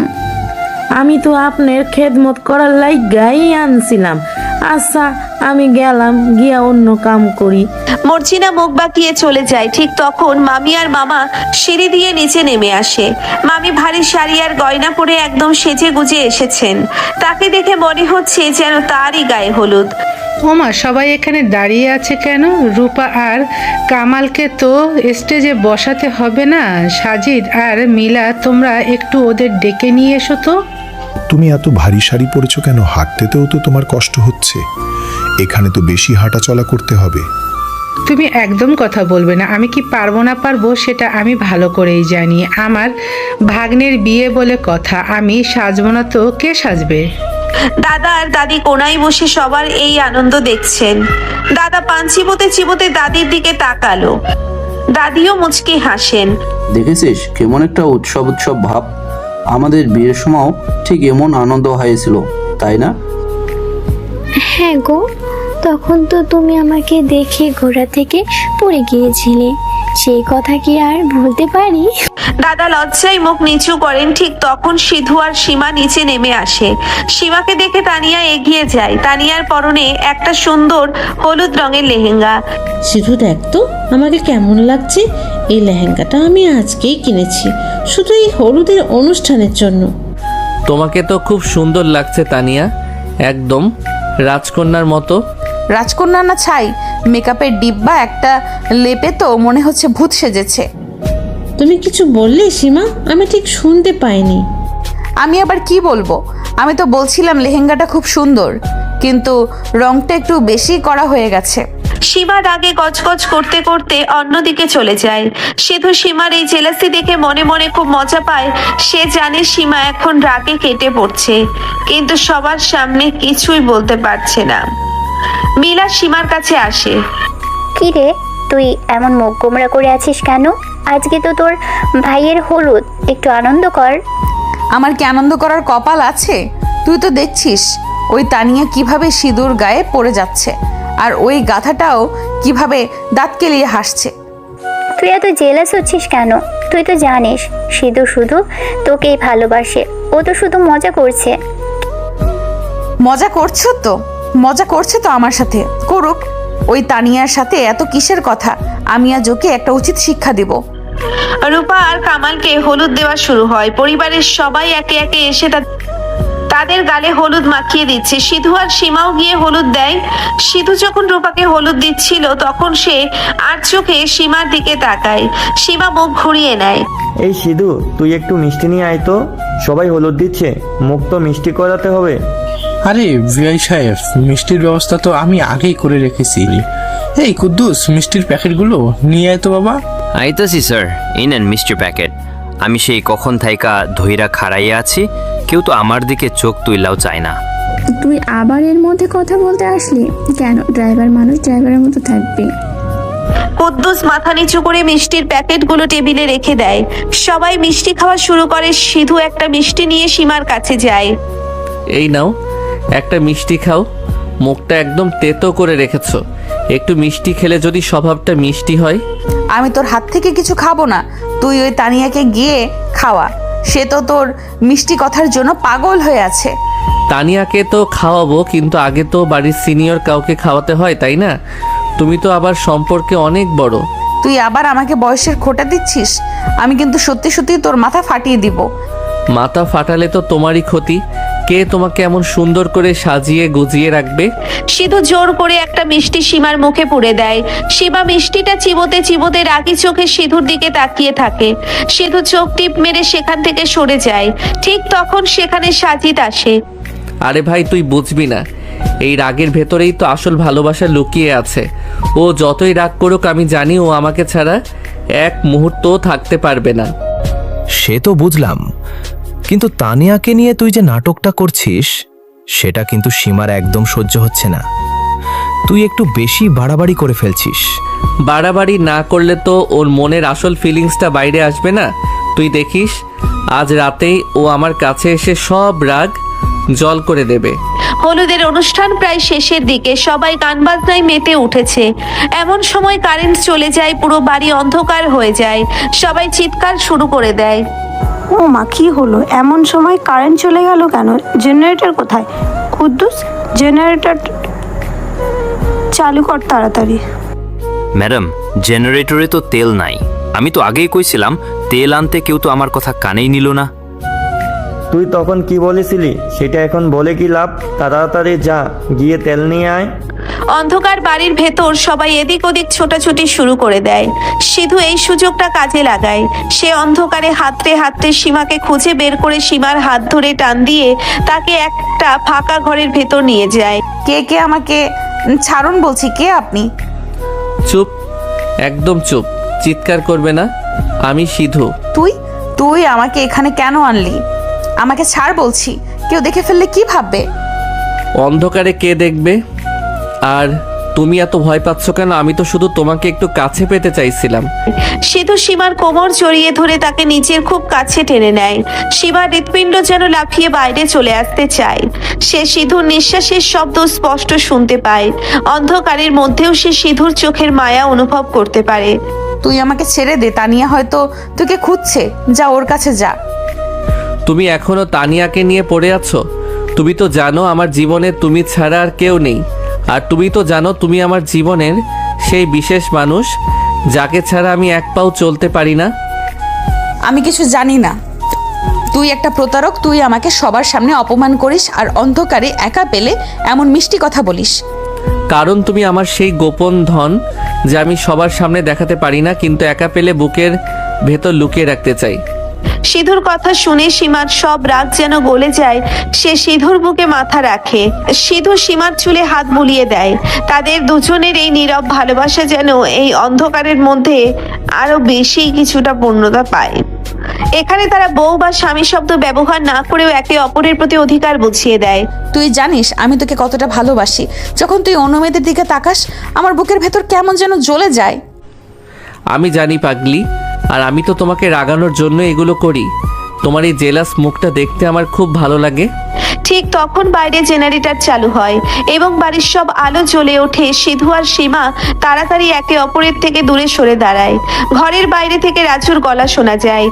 আমি তো আপনার খেদমত করার লাইগাই আনছিলাম। আচ্ছা, আমি গেলাম, গিয়া অন্য কাম করি। মর্জিনা মুখ বাঁকিয়ে চলে যায়। ঠিক তখন মামি আর মামা সিঁড়ি দিয়ে নিচে নেমে আসে। মামি ভারী শাড়ি আর গয়না পরে একদম সেজে গুজে এসেছেন। তাকে দেখে মনে হচ্ছে যেন তারই গায়ে হলুদ। ওমা, সবাই এখানে দাঁড়িয়ে আছে কেন? রূপা আর কামালকে তো স্টেজে বসাতে হবে না? সাজিদ আর মিলা, তোমরা একটু ওদের ডেকে নিয়ে এসো তো। তুমি এত ভারী শাড়ি পরেছো কেন? হাঁটতেতেও তো তোমার কষ্ট হচ্ছে। এখানে তো বেশি হাঁটা চলা করতে হবে। তুমি একদম কথা বলবে না। আমি কি পারবো না পারবো সেটা আমি ভালো করেই জানি। আমার ভাগ্নের বিয়ে বলে কথা, আমি সাজবো না তো কে সাজবে? দাদা আর দাদি কোনায় বসে সবার এই আনন্দ দেখছেন। দাদা পান চিবোতে চিবোতে দাদির দিকে তাকালো। দাদিও মুচকি হাসেন। দেখেছিস কেমন একটা উৎসব উৎসব ভাব? আমাদের বিয়ের সময়ও ঠিক এমন আনন্দ হয়েছিল, তাই না? হ্যাঁ গো, তখন তো তুমি আমাকে দেখে ঘোড়া থেকে পড়ে গিয়েছিলে, সেই কথা কি আর ভুলতে পারি? দাদা লজ্জায় মুখ নিচু করেন। ঠিক তখন সিধু আর সীমা নিচে নেমে আসে। সীমাকে দেখে তানিয়া এগিয়ে যায়। তানিয়ার পরনে একটা সুন্দর হলুদ রঙের লেহেঙ্গা। সিধু, দেখ তো আমাকে কেমন লাগছে। এই লেহেঙ্গাটা আমি আজকেই কিনেছি, শুধু এই হলুদের অনুষ্ঠানের জন্য। তোমাকে তো খুব সুন্দর লাগছে তানিয়া, একদম রাজকন্যার মতো। রাজকন্যা না ছাই, মেকআপের ডিব্বা একটা লেপে তো মনে হচ্ছে ভূত সেজেছে। তুমি কিছু বললে সীমা? আমি ঠিক শুনতে পাইনি। আমি আবার কি বলবো? আমি তো বলছিলাম লেহেঙ্গাটা খুব সুন্দর, কিন্তু রংটা একটু বেশি করা হয়ে গেছে। সীমা রাগে গজগজ করতে করতে অন্যদিকে চলে যায়। সিধু সীমার এই জেলাসি দেখে মনে মনে খুব মজা পায়। সে জানে সীমা এখন রাগে কেটে পড়ছে, কিন্তু সবার সামনে কিছুই বলতে পারছে না। মিলা সীমার কাছে আসে। কি রে, তুই এমন মুখ গোমরা করে আছিস কেন? আজকে তো তোর ভাইয়ের হলুদ, একটু আনন্দ কর। আমার কি আনন্দ করার কপাল আছে? তুই তো দেখছিস ওই তানিয়া কিভাবে সিঁদুর গায়ে পড়ে যাচ্ছে, আর ওই গাধাটাও কিভাবে দাঁত কেলিয়ে হাসছে। তুই এত জেলাস হচ্ছিস কেন? তুই তো জানিস সিধু শুধু তোকেই ভালোবাসে, ও তো শুধু মজা করছে। মজা করছে তো আমার সাথে, করুক। ওই তানিয়ার সাথে এত কিসের কথা? আমি আজ ওকে একটা উচিত শিক্ষা দেব। রূপা আর কামালকে হলুদ দেওয়া শুরু হয়। পরিবারের সবাই একে একে এসে তাদের গালে হলুদ মাখিয়ে দিচ্ছে। সিধু আর সীমাও গিয়ে হলুদ দেয়। সিধু যখন রূপাকে হলুদ দিচ্ছিল তখন সে আর চোখে সীমার দিকে তাকায়। সীমা মুখ ঘুরিয়ে নেয়। এই সিধু, তুই একটু মিষ্টি নিয়ে আয় তো, সবাই হলুদ দিচ্ছে, মুখ তো মিষ্টি করাতে হবে। আরে ভিআই সাহেব, মিষ্টির ব্যবস্থা তো আমি আগেই করে রেখেছি। এই কুদ্দুস, মিষ্টির প্যাকেটগুলো নিয়ে আয় তো বাবা। আইতাছি স্যার, এই নেন মিষ্টির প্যাকেট। আমি সেই কখন থাইকা ধইরা খাড়াইয়া আছি, কেউ তো আমার দিকে চোখ তুইলাও চায় না। তুই আবার এর মধ্যে কথা বলতে আসলি কেন? ড্রাইভার মানুষ ড্রাইভারের মতো থাকবে। কুদ্দুস মাথা নিচু করে মিষ্টির প্যাকেটগুলো টেবিলে রেখে দেয়। সবাই মিষ্টি খাওয়া শুরু করে। সিধু একটা মিষ্টি নিয়ে সীমার কাছে যায়। এই নাও, একটা মিষ্টি খাও। মুখটা একদম তেতো করে রেখেছো। একটু মিষ্টি খেলে যদি স্বভাবটা মিষ্টি হয়। আমি তোর হাত থেকে কিছু খাবো না, তুই ওই তানিয়াকে গিয়ে খাওয়া। সে তো তোর মিষ্টি কথার জন্য পাগল হয়ে আছে। তানিয়াকে তো খাওয়াবো, কিন্তু আগে তো বাড়ির সিনিয়র কাউকে খাওয়াতে হয়, তাই না? তুমি তো আবার সম্পর্কে অনেক বড়। তুই আবার আমাকে বয়সের খোঁটা দিচ্ছিস। আমি কিন্তু সত্যি সত্যি তোর মাথা ফাটিয়ে দিব। মাথা ফাটালে তো তোমারই ক্ষতি। কে তোমাকে এমন সুন্দর করে সাজিয়ে গুজিয়ে রাখবে? সিধু জোর করে একটা মিষ্টি সীমার মুখে পুরে দেয়। সীমা মিষ্টিটা চিবোতে চিবোতে রাগি চোখে সিধুর দিকে তাকিয়ে থাকে। সিধু চোখ টিপ মেরে সেখান থেকে সরে যায়। ঠিক তখন সেখানে সাজিদ আসে। আরে ভাই, তুই বুঝবি না, এই রাগের ভেতরেই তো আসল ভালোবাসা লুকিয়ে আছে। ও যতই রাগ করুক, আমি জানি ও আমাকে ছাড়া এক মুহূর্তও থাকতে পারবে না। সে তো বুঝলাম, কিন্তু তানিয়াকে নিয়ে তুই যে নাটকটা করছিস সেটা কিন্তু সীমার একদম সহ্য হচ্ছে না। তুই একটু বেশি বাড়াবাড়ি করে ফেলছিস। বাড়াবাড়ি না করলে তো ওর মনের আসল ফিলিংসটা বাইরে আসবে না। তুই দেখিস, আজ রাতেই ও আমার কাছে এসে সব রাগ জল করে দেবে। হলুদের অনুষ্ঠান প্রায় শেষের দিকে। সবাই গান বাজনায় মেতে উঠেছে। এমন সময় কারেন্ট চলে যায়। পুরো বাড়ি অন্ধকার হয়ে যায়। সবাই চিৎকার শুরু করে দেয়। ও মা, কি হলো? এমন সময় কারেন্ট চলে গেল কেন? জেনারেটর কোথায়? কুদ্দুস, জেনারেটর চালু কর তাড়াতাড়ি। ম্যাডাম, জেনারেটরে তো তেল নাই। আমি তো আগেই কইছিলাম তেল আনতে, কেউ তো আমার কথা কানেই নিল না। তুই তখন কি বলেছিলি সেটা এখন বলে কি লাভ? তাড়াতাড়ি যা, গিয়ে তেল নিয়ে আয়। অন্ধকার বাড়ির ভেতর সবাই এদিক ওদিক ছোটাছুটি শুরু করে দেয়। সিধু এই সুযোগটা কাজে লাগায়। সে অন্ধকারে হাতড়ে হাতড়ে সীমাকে খুঁজে বের করে সীমার হাত ধরে টান দিয়ে তাকে একটা ফাঁকা ঘরের ভেতর নিয়ে যায়। কে আমাকে ছাড়ুন বলছি। কে আপনি? চুপ, একদম চুপ, চিৎকার করবে না। আমি সিধু। তুই আমাকে এখানে কেন আনলি? আমাকে ছাড় বলছি। কেউ দেখে ফেললে কি ভাববে? অন্ধকারে কে দেখবে? আর তুমি এত ভয় পাচ্ছ কেন? আমি তো শুধু তোমাকে একটু কাছে পেতে চাইছিলাম। সিধু সীমার কোমর জড়িয়ে ধরে তাকে নিচের খুব কাছে টেনে নেয়। সীমার হৃৎপিণ্ড যেন লাফিয়ে বাইরে চলে আসতে চায়। সে সিধুর নিঃশ্বাসের শব্দ স্পষ্ট শুনতে পায়। অন্ধকারের মধ্যেও সে সিধুর চোখের মায়া অনুভব করতে পারে। তুই আমাকে ছেড়ে দে, তানিয়া হয়তো তোকে খুঁজছে। যা, ওর কাছে যা। তুমি এখনো তানিয়াকে নিয়ে পড়ে আছো? তুমি তো জানো আমার জীবনে তুমি ছাড়া আর কেউ নেই। আর তুমি তো জানো তুমি আমার জীবনের সেই বিশেষ মানুষ যাকে ছাড়া আমি এক পাও চলতে পারি না। আমি কিছু জানি না। তুই একটা প্রতারক। তুই আমাকে সবার সামনে অপমান করিস আর অন্ধকারে একা পেলে এমন মিষ্টি কথা বলিস। কারণ তুমি আমার সেই গোপন ধন যা আমি সবার সামনে দেখাতে পারি না, কিন্তু একা পেলে বুকের ভেতর লুকিয়ে রাখতে চাই। সিধুর কথা শুনে সীমার সব রাগ যেন গলে যায়। সে সিধুর বুকে মাথা রাখে। সিধু সীমার চুলে হাত বুলিয়ে দেয়। তাদের দুজনের এই নীরব ভালোবাসা যেন এই অন্ধকারের মধ্যে আরো বেশি কিছুটা পূর্ণতা পায়। এখানে তারা বউ বা স্বামী শব্দ ব্যবহার না করেও একে অপরের প্রতি অধিকার বুঝিয়ে দেয়। তুই জানিস আমি তোকে কতটা ভালোবাসি। যখন তুই অন্য মেয়েদের দিকে তাকাস আমার বুকের ভেতর কেমন যেন জ্বলে যায়। আমি জানি পাগলি, আর আমি তো তোমাকে রাগানোর জন্য এগুলো করি। তোমার এই জেলাস মুখটা দেখতে আমার খুব ভালো লাগে। ঠিক তখন বাইরে জেনারেটর চালু হয় এবং বাড়ির সব আলো জ্বলে ওঠে। সিধু আর সীমা তাড়াতাড়ি একে অপরের থেকে দূরে সরে দাঁড়ায়। ঘরের বাইরে থেকে রাজুর গলা শোনা যায়।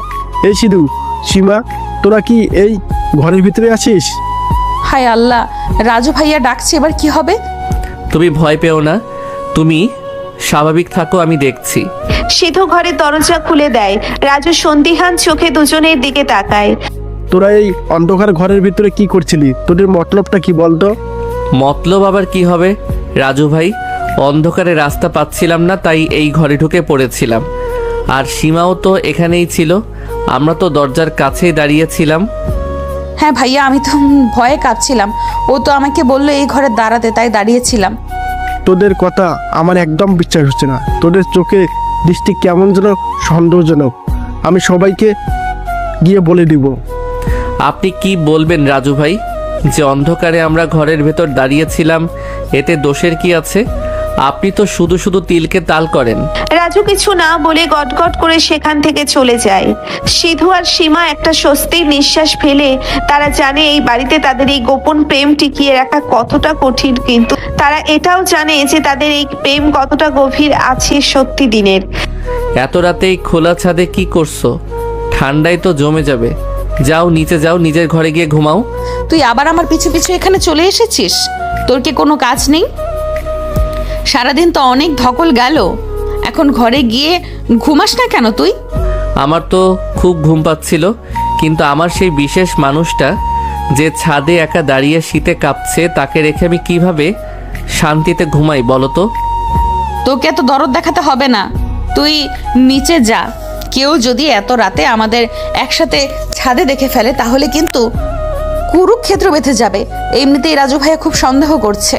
এই সিধু, সীমা, তোরা কি এই ঘরের ভিতরে আছিস? হায় আল্লাহ, রাজু ভাইয়া ডাকছে, এবার কি হবে? তুমি ভয় পেও না, তুমি স্বাভাবিক থাকো, আমি দেখছি। সিধু ঘরের দরজা খুলে দেয়। রাজু সন্দিহান চোখে দুজনের দিকে তাকায়। তোরা এই অন্ধকার ঘরের ভিতরে কি করছিলি? তোদের মতলবটা কি বলতো? মতলব আবার কি হবে রাজু ভাই? অন্ধকারে রাস্তা পাচ্ছিলাম না, তাই এই ঘরে ঢুকে পড়েছিলাম। আর সীমাও তো এখানেই ছিল, আমরা তো দরজার কাছেই দাঁড়িয়েছিলাম। হ্যাঁ ভাইয়া, আমি তো ভয়ে কাঁপছিলাম। ও তো আমাকে বললো এই ঘরে দাঁড়াতে, তাই দাঁড়িয়েছিলাম। তোদের কথা আমার একদম বিশ্বাস হচ্ছে না। তোদের চোখে দৃষ্টি কেমন যেন সন্দেহজনক। আমি সবাইকে গিয়ে বলে দিব। আপনি কি বলবেন রাজু ভাই? যে অন্ধকারে আমরা ঘরের ভেতর দাঁড়িয়েছিলাম, এতে দোষের কি আছে? আপনি তো শুধু শুধু তিলকে তাল করেন। রাজু কিছু না বলে গটগট করে সেখান থেকে চলে যায়। সিধু আর সীমা একটা স্বস্তির নিঃশ্বাস ফেলে। তারা জানে এই বাড়িতে তাদের এই গোপন প্রেম টিকিয়ে রাখা কতটা কঠিন, কিন্তু তারা এটাও জানে যে তাদের এই প্রেম কতটা গভীর আছে সত্যি দিনের। এত রাতেই খোলা ছাদে কি করছো? ঠান্ডায় তো জমে যাবে। যাও নিচে যাও, নিজের ঘরে গিয়ে ঘুমাও। তুই আবার আমার পিছু পিছু এখানে চলে এসেছিস? তোর কি কোনো কাজ নেই? সারাদিন তো অনেক ধকল গেল, এখন ঘরে গিয়ে ঘুমাস না কেন তুই? আমার তো খুব ঘুম পাচ্ছিল, কিন্তু আমার সেই বিশেষ মানুষটা যে ছাদে একা দাঁড়িয়ে শীতে কাঁপছে, তাকে রেখে আমি কিভাবে শান্তিতে ঘুমাই বলো তো? তোকে এত দরদ দেখাতে হবে না, তুই নিচে যা। কেউ যদি এত রাতে আমাদের একসাথে ছাদে দেখে ফেলে তাহলে কিন্তু কুরুক্ষেত্র বেঁধে যাবে। এমনিতেই রাজু ভাইয়া খুব সন্দেহ করছে।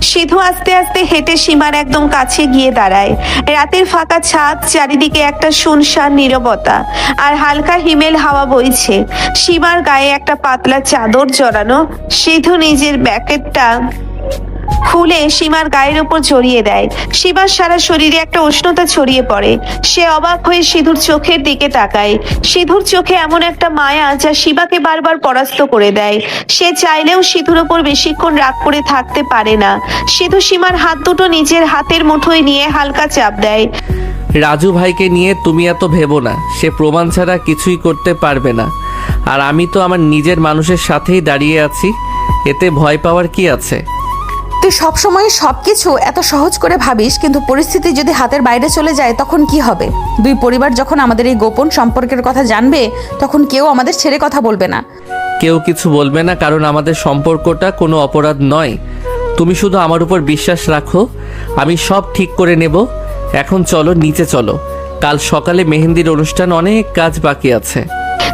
সিধু আস্তে আস্তে হেঁটে সীমার একদম কাছে গিয়ে দাঁড়ায়। রাতের ফাঁকা ছাদ, চারিদিকে একটা শুনশান নীরবতা আর হালকা হিমেল হাওয়া বইছে। সীমার গায়ে একটা পাতলা চাদর জড়ানো। সিধু নিজের ব্যাকেটটা খুলে সীমার গায়ের উপর জড়িয়ে দেয়। সীমার সারা শরীরে একটা উষ্ণতা ছড়িয়ে পড়ে। সে অবাক হয়ে সিধুর চোখের দিকে তাকায়। সিধুর চোখে এমন একটা মায়া যা সীমাকে বারবার পরাস্ত করে দেয়। সে চাইলেও সিধুর উপর বেশিক্ষণ রাগ করে থাকতে পারে না। সিধু সীমার হাত দুটো নিজের হাতের মুঠোয় নিয়ে হালকা চাপ দেয়। রাজু ভাইকে নিয়ে তুমি এত ভেবো না, সে প্রমাণ ছাড়া কিছুই করতে পারবে না। আর আমি তো আমার নিজের মানুষের সাথেই দাঁড়িয়ে আছি, এতে ভয় পাওয়ার কি আছে? তুই সবসময় সবকিছু এত সহজ করে ভাবিস, কিন্তু পরিস্থিতি যদি হাতের বাইরে চলে যায় তখন কি হবে? দুই পরিবার যখন আমাদের এই গোপন সম্পর্কের কথা জানবে তখন কেউ আমাদের ছেড়ে কথা বলবে না। কেউ কিছু বলবে না, কারণ আমাদের সম্পর্কটা কোনো অপরাধ নয়। তুমি শুধু আমার উপর বিশ্বাস রাখো, আমি সব ঠিক করে নেব। এখন চলো নিচে চলো, কাল সকালে মেহেন্দির অনুষ্ঠান, অনেক কাজ বাকি আছে।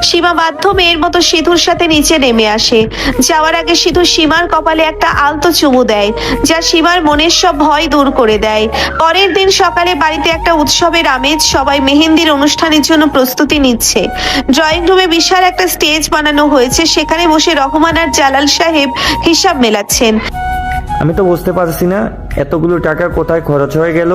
সীমা বাধ্য মেয়ের মতো সিধুর সাথে নিচে নেমে আসে। যাওয়ার আগে সিধু সীমার কপালে একটা আলতো চুমু দেয়, যা সীমার মনের সব ভয় দূর করে দেয়। পরের দিন সকালে বাড়িতে একটা উৎসবের আমেজ। সবাই মেহেন্দির অনুষ্ঠানের জন্য প্রস্তুতি নিচ্ছে। ড্রয়িং রুমে বিশাল একটা স্টেজ বানানো হয়েছে, সেখানে বসে রহমান আর জালাল সাহেব হিসাব মেলাচ্ছেন। আমি তো বুঝতে পারছি না এতগুলো টাকা কোথায় খরচ হয়ে গেল।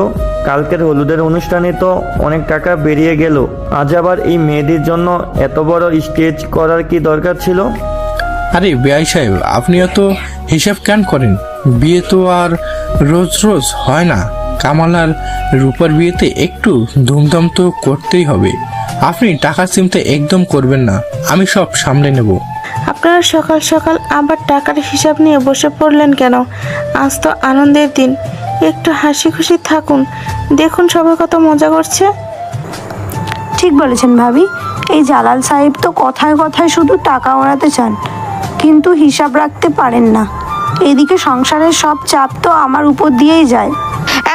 কালকের হলুদের অনুষ্ঠানে তো অনেক টাকা বেরিয়ে গেল, আজ আবার এই মেয়েদের জন্য এত বড় স্টেজ করার কি দরকার ছিল? আরে বেআই সাহেব, আপনিও তো হিসাব কেন করেন? বিয়ে তো আর রোজ রোজ হয় না। কামাল আর রূপার বিয়েতে একটু ধুমধাম তো করতেই হবে। আপনি টাকা চিন্তা একদম করবেন না, আমি সব সামলে নেব। আপনারা সকাল সকাল আবার টাকার হিসাব নিয়ে বসে পড়লেন কেন? আজ তো আনন্দের দিন, একটু হাসি খুশি থাকুন। দেখুন সবাই কত মজা করছে। ঠিক বলেছেন ভাবি, এই জালাল সাহেব তো কথায় কথায় শুধু টাকা ওড়াতে চান, কিন্তু হিসাব রাখতে পারেন না। এদিকে সংসারের সব চাপ তো আমার উপর দিয়েই যায়।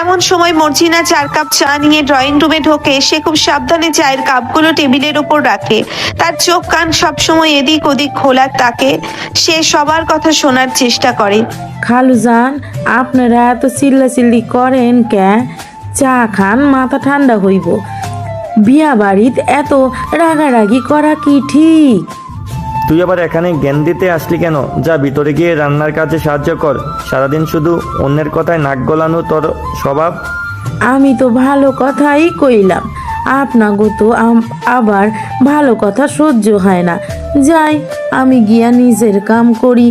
এমন সময় মর্জিনা 4 কাপ চা নিয়ে ড্রয়িং রুমে ঢোকে। সে খুব সাবধানে চায়ের কাপগুলো টেবিলের উপর রাখে। তার চোখ কান সবসময় এদিক ওদিক খোলা থাকে। সে সবার কথা শোনার চেষ্টা করে। খালুজান, আপনারা এত চিল্লাচিল্লি করেন কে? চা খান, মাথা ঠান্ডা হইব। বিয়া বাড়িতে এত রাগারাগি করা কি ঠিক? তুই আবার এখানে জ্ঞান দিতে আসলি কেন? যা ভিতরে গিয়ে রান্নার কাজে সাহায্য কর। সারাদিন শুধু অন্যের কথায় নাক গলানো তোর স্বভাব। আমি তো ভালো কথাই কইলাম, আপনাগো তো আবার ভালো কথা সহ্য হয় না। যাই, আমি গিয়া নিজের কাম করি।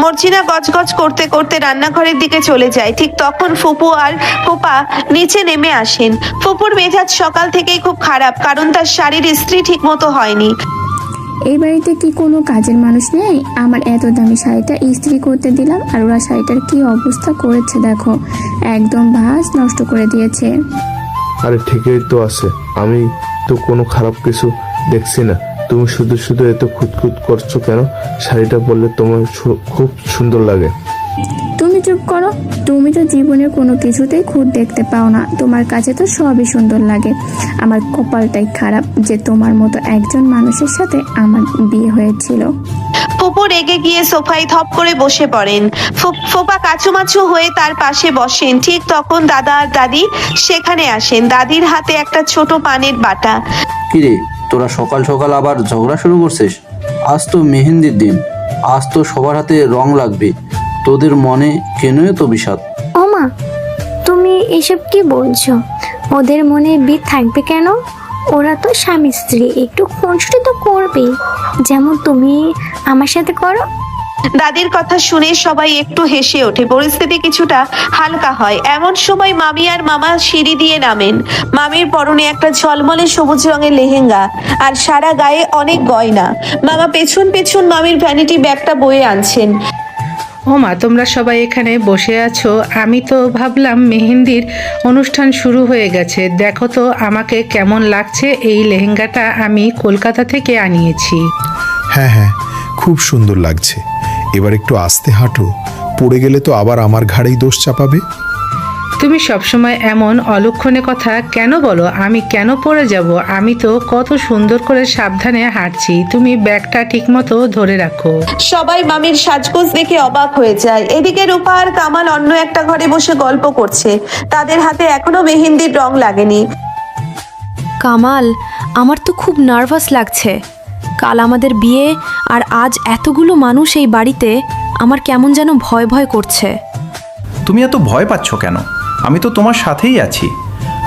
মর্জিনা গজগজ করতে করতে রান্নাঘরের দিকে চলে যায়। ঠিক তখন ফুপু আর ফুপা নিচে নেমে আসেন। ফুপুর মেজাজ সকাল থেকেই খুব খারাপ, কারণ তার শাড়ির ইস্ত্রি ঠিক মতো হয়নি। এই বাড়িতে কি কোনো কাজের মানুষ নেই? আমার এত দামি শাড়িটা ইস্ত্রি করতে দিলাম আর ওরা শাড়িটার কি অবস্থা করেছে দেখো, একদম ভাঁজ নষ্ট করে দিয়েছে। আরে ঠিকই তো আছে, আমি তো কোনো খারাপ কিছু দেখছি না। তুমি শুধু শুধু এত খুঁতখুত করছো কেন? শাড়িটা পরলে তোমার খুব সুন্দর লাগে। তুমি চুপ করো, তুমি তো জীবনের কোনো কিছুতেই খুঁত দেখতে পাও না, তোমার কাছে তো সবই সুন্দর লাগে। আমার কপালটাই খারাপ যে তোমার মতো একজন মানুষের সাথে আমার বিয়ে হয়েছিল। ফুপু রেগে গিয়ে সোফায় থপ করে বসে পড়েন। ফোপা কাচুমাচু হয়ে তার পাশে বসেন। ঠিক তখন দাদা আর দাদি সেখানে আসেন। দাদির হাতে একটা ছোট পানের বাটা। কিরে, তোরা সকাল সকাল আবার ঝগড়া শুরু করছিস? আজ তো মেহেন্দির দিন, আজ তো সবার হাতে রং লাগবে, তোদের মনে কেন এত বিষাদ? ওমা, তুমি এসব কি বলছো? ওদের মনে বিষ থাকবে কেন? ওরা তো স্বামী স্ত্রী, একটু খুনসুটি তো করবেই, যেমন তুমি আমার সাথে করো। দাদির কথা শুনে সবাই একটু হেসে ওঠে। পরিস্থিতি কিছুটা হালকা হয়। এমন সময় মামি আর মামা সিঁড়ি দিয়ে নামেন। মামির পরনে একটা ঝলমলে সবুজ রঙের লেহেঙ্গা আর সারা গায়ে অনেক গয়না। মামা পেছন পেছন মামির ভ্যানিটি ব্যাগটা বয়ে আনছেন। ও মা, তোমরা সবাই এখানে বসে আছো? আমি তো ভাবলাম মেহেন্দির অনুষ্ঠান শুরু হয়ে গেছে। দেখো তো আমাকে কেমন লাগছে। এই লেহেঙ্গাটা আমি কলকাতা থেকে আনিয়েছি। হ্যাঁ হ্যাঁ, খুব সুন্দর লাগছে। এবার একটু আস্তে হাঁটো, পড়ে গেলে তো আবার আমার ঘাড়েই দোষ চাপাবে। তুমি সবসময় এমন অলক্ষণে কথা কেন বলো? আমি কেন পড়ে যাব? আমি তো কত সুন্দর করে সাবধানে হাঁটছি। তুমি ব্যাগটা ঠিকমতো ধরে রাখো। সবাই মামির সাজগোজ দেখে অবাক হয়ে যায়। এদিকে রূপা আর কামাল অন্য একটা ঘরে বসে গল্প করছে। তাদের হাতে এখনো মেহেন্দির রং লাগেনি। কামাল, আমার তো খুব নার্ভাস লাগছে। কাল আমাদের বিয়ে আর আজ এতগুলো মানুষ এই বাড়িতে, আমার কেমন যেন ভয় ভয় করছে। তুমি এত ভয় পাচ্ছ কেন? আমি তো তোমার সাথেই আছি,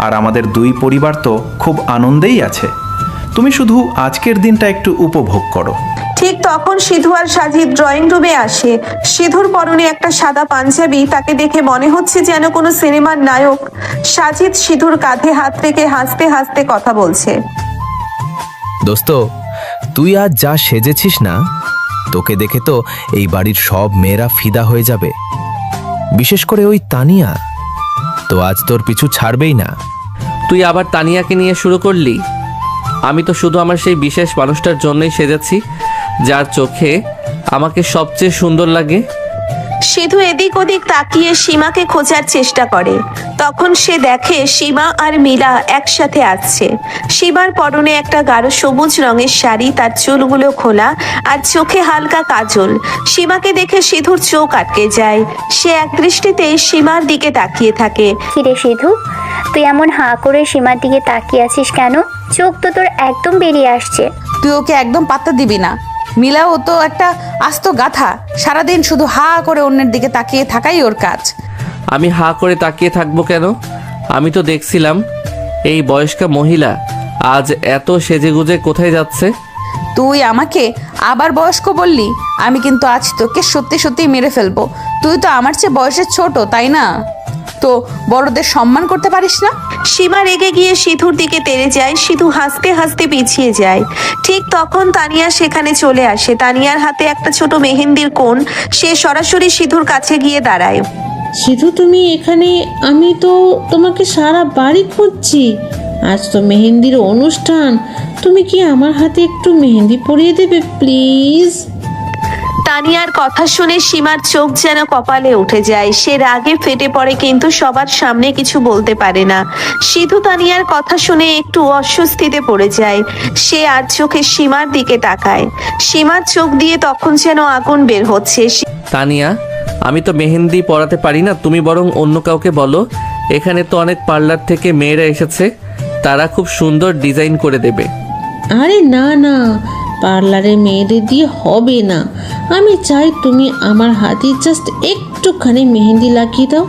আর আমাদের দুই পরিবার তো খুব আনন্দেই আছে। তুমি শুধু আজকের দিনটা একটু উপভোগ করো। ঠিক তখন সিধু আর সাজিদ ড্রয়িং রুমে আসে। সিধুর পরনে একটা সাদা পাঞ্জাবি, তাকে দেখে মনে হচ্ছে যেন কোনো সিনেমার নায়ক। সাজিদ সিধুর কাঁধে হাত রেখে হাসতে হাসতে কথা বলছে। দোস্ত, তুই আজ যা সেজেছিস না, তোকে দেখে তো এই বাড়ির সব মেয়েরা ফিদা হয়ে যাবে। বিশেষ করে ওই তানিয়া তো আজ তোর পিছু ছাড়বেই না। তুই আবার তানিয়াকে নিয়ে শুরু করলি? আমি তো শুধু আমার সেই বিশেষ মানুষটার জন্যই সেজেছি, যার চোখে আমাকে সবচেয়ে সুন্দর লাগে। সিধু এদিক ওদিক তাকিয়ে সীমাকে খোঁজার চেষ্টা করে। তখন সে দেখে সীমা আর মিলা একসাথে আসছে। সীমার পরনে একটা গাঢ় সবুজ রঙের শাড়ি, তার চুলগুলো খোলা আর চোখে হালকা কাজল। সীমাকে দেখে সিধুর চোখ আটকে যায়। সে এক দৃষ্টিতে সীমার দিকে তাকিয়ে থাকে। কিরে সিধু, তুই এমন হাঁ করে সীমার দিকে তাকিয়ে আছিস কেন? চোখ তো তোর একদম বেরিয়ে আসছে। তুই ওকে একদম পাত্তা দিবি না। মিলাও তো একটা আস্ত গাথা, সারাদিন শুধু হা করে অন্যের দিকে তাকিয়ে থাকাই ওর কাজ। আমি হা করে তাকিয়ে থাকবো কেন? আমি তো দেখছিলাম এই বয়স্কা মহিলা আজ এত সেজেগুজে কোথায় যাচ্ছে। তুই আমাকে আবার বয়স্ক বললি? আমি কিন্তু আজ তোকে সত্যি সত্যি মেরে ফেলবো। তুই তো আমার চেয়ে বয়সে ছোট, তাই না? তো বড়দের সম্মান করতে পারিস না? সীমা রেগে গিয়ে সিধুর দিকে তেড়ে যায়। সিধু হাসতে হাসতে পিছিয়ে যায়। ঠিক তখন তানিয়া সেখানে চলে আসে। তানিয়ার হাতে একটা ছোট মেহেন্দির কোণ। সে সরাসরি সিধুর কাছে গিয়ে দাঁড়ায়। সিধু, তুমি এখানে? আমি তো তোমাকে সারা বাড়ি খুঁজছি। আজ তো মেহেন্দির অনুষ্ঠান, তুমি কি আমার হাতে একটু মেহেন্দি পরিয়ে দেবে প্লিজ? তানিয়ার কথা শুনে সীমার চোখ যেন কপালে উঠে যায়। সে রাগে ফেটে পড়ে কিন্তু সবার সামনে কিছু বলতে পারে না। সিধু তানিয়ার কথা শুনে একটু অস্বস্তিতে পড়ে যায়। সে আর চোখে সীমার দিকে তাকায়। সীমার চোখ দিয়ে তখন যেন আগুন বের হচ্ছে। তানিয়া, আমি তো মেহেন্দি পরাতে পারি না, তুমি বরং অন্য কাউকে বলো। এখানে তো অনেক পার্লার থেকে মেয়েরা এসেছে, তারা খুব সুন্দর ডিজাইন করে দেবে। আরে না না, পার্লারে মেয়েদের দিয়ে হবে না। আমি চাই তুমি আমার হাতে জাস্ট একটুখানি মেহেন্দি লাগিয়ে দাও,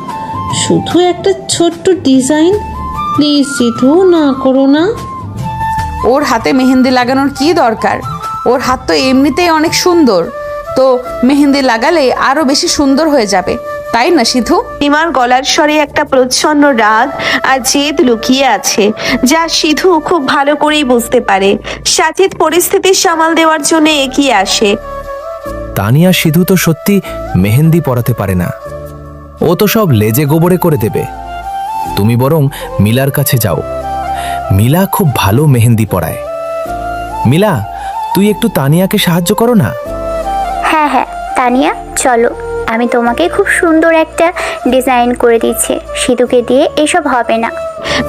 শুধু একটা ছোট্ট ডিজাইন। প্লিজ সিধু, না করো না। ওর হাতে মেহেন্দি লাগানোর কি দরকার? ওর হাত তো এমনিতেই অনেক সুন্দর, তো মেহেন্দি লাগালে আরো বেশি সুন্দর হয়ে যাবে, তাই না সিধু? সীমার গলার স্বরে একটা প্রচ্ছন্ন রাগ আর জেদ লুকিয়ে আছে, যা সিধু খুব ভালো করেই বুঝতে পারে। সাজিদ পরিস্থিতি সামাল দেওয়ার জন্য এগিয়ে আসে। তানিয়া সিধু তো সত্যি মেহেন্দি পরাতে পারে না, ও তো সব লেজে গোবরে করে দেবে। তুমি বরং মিলার কাছে যাও, মিলা খুব ভালো মেহেন্দি পরায়। মিলা, তুই একটু তানিয়াকে সাহায্য করো না। হ্যাঁ হ্যাঁ তানিয়া, চলো, আমি তোমাকে খুব সুন্দর একটা ডিজাইন করে দিচ্ছি। সিধুকে দিয়ে এসব হবে না।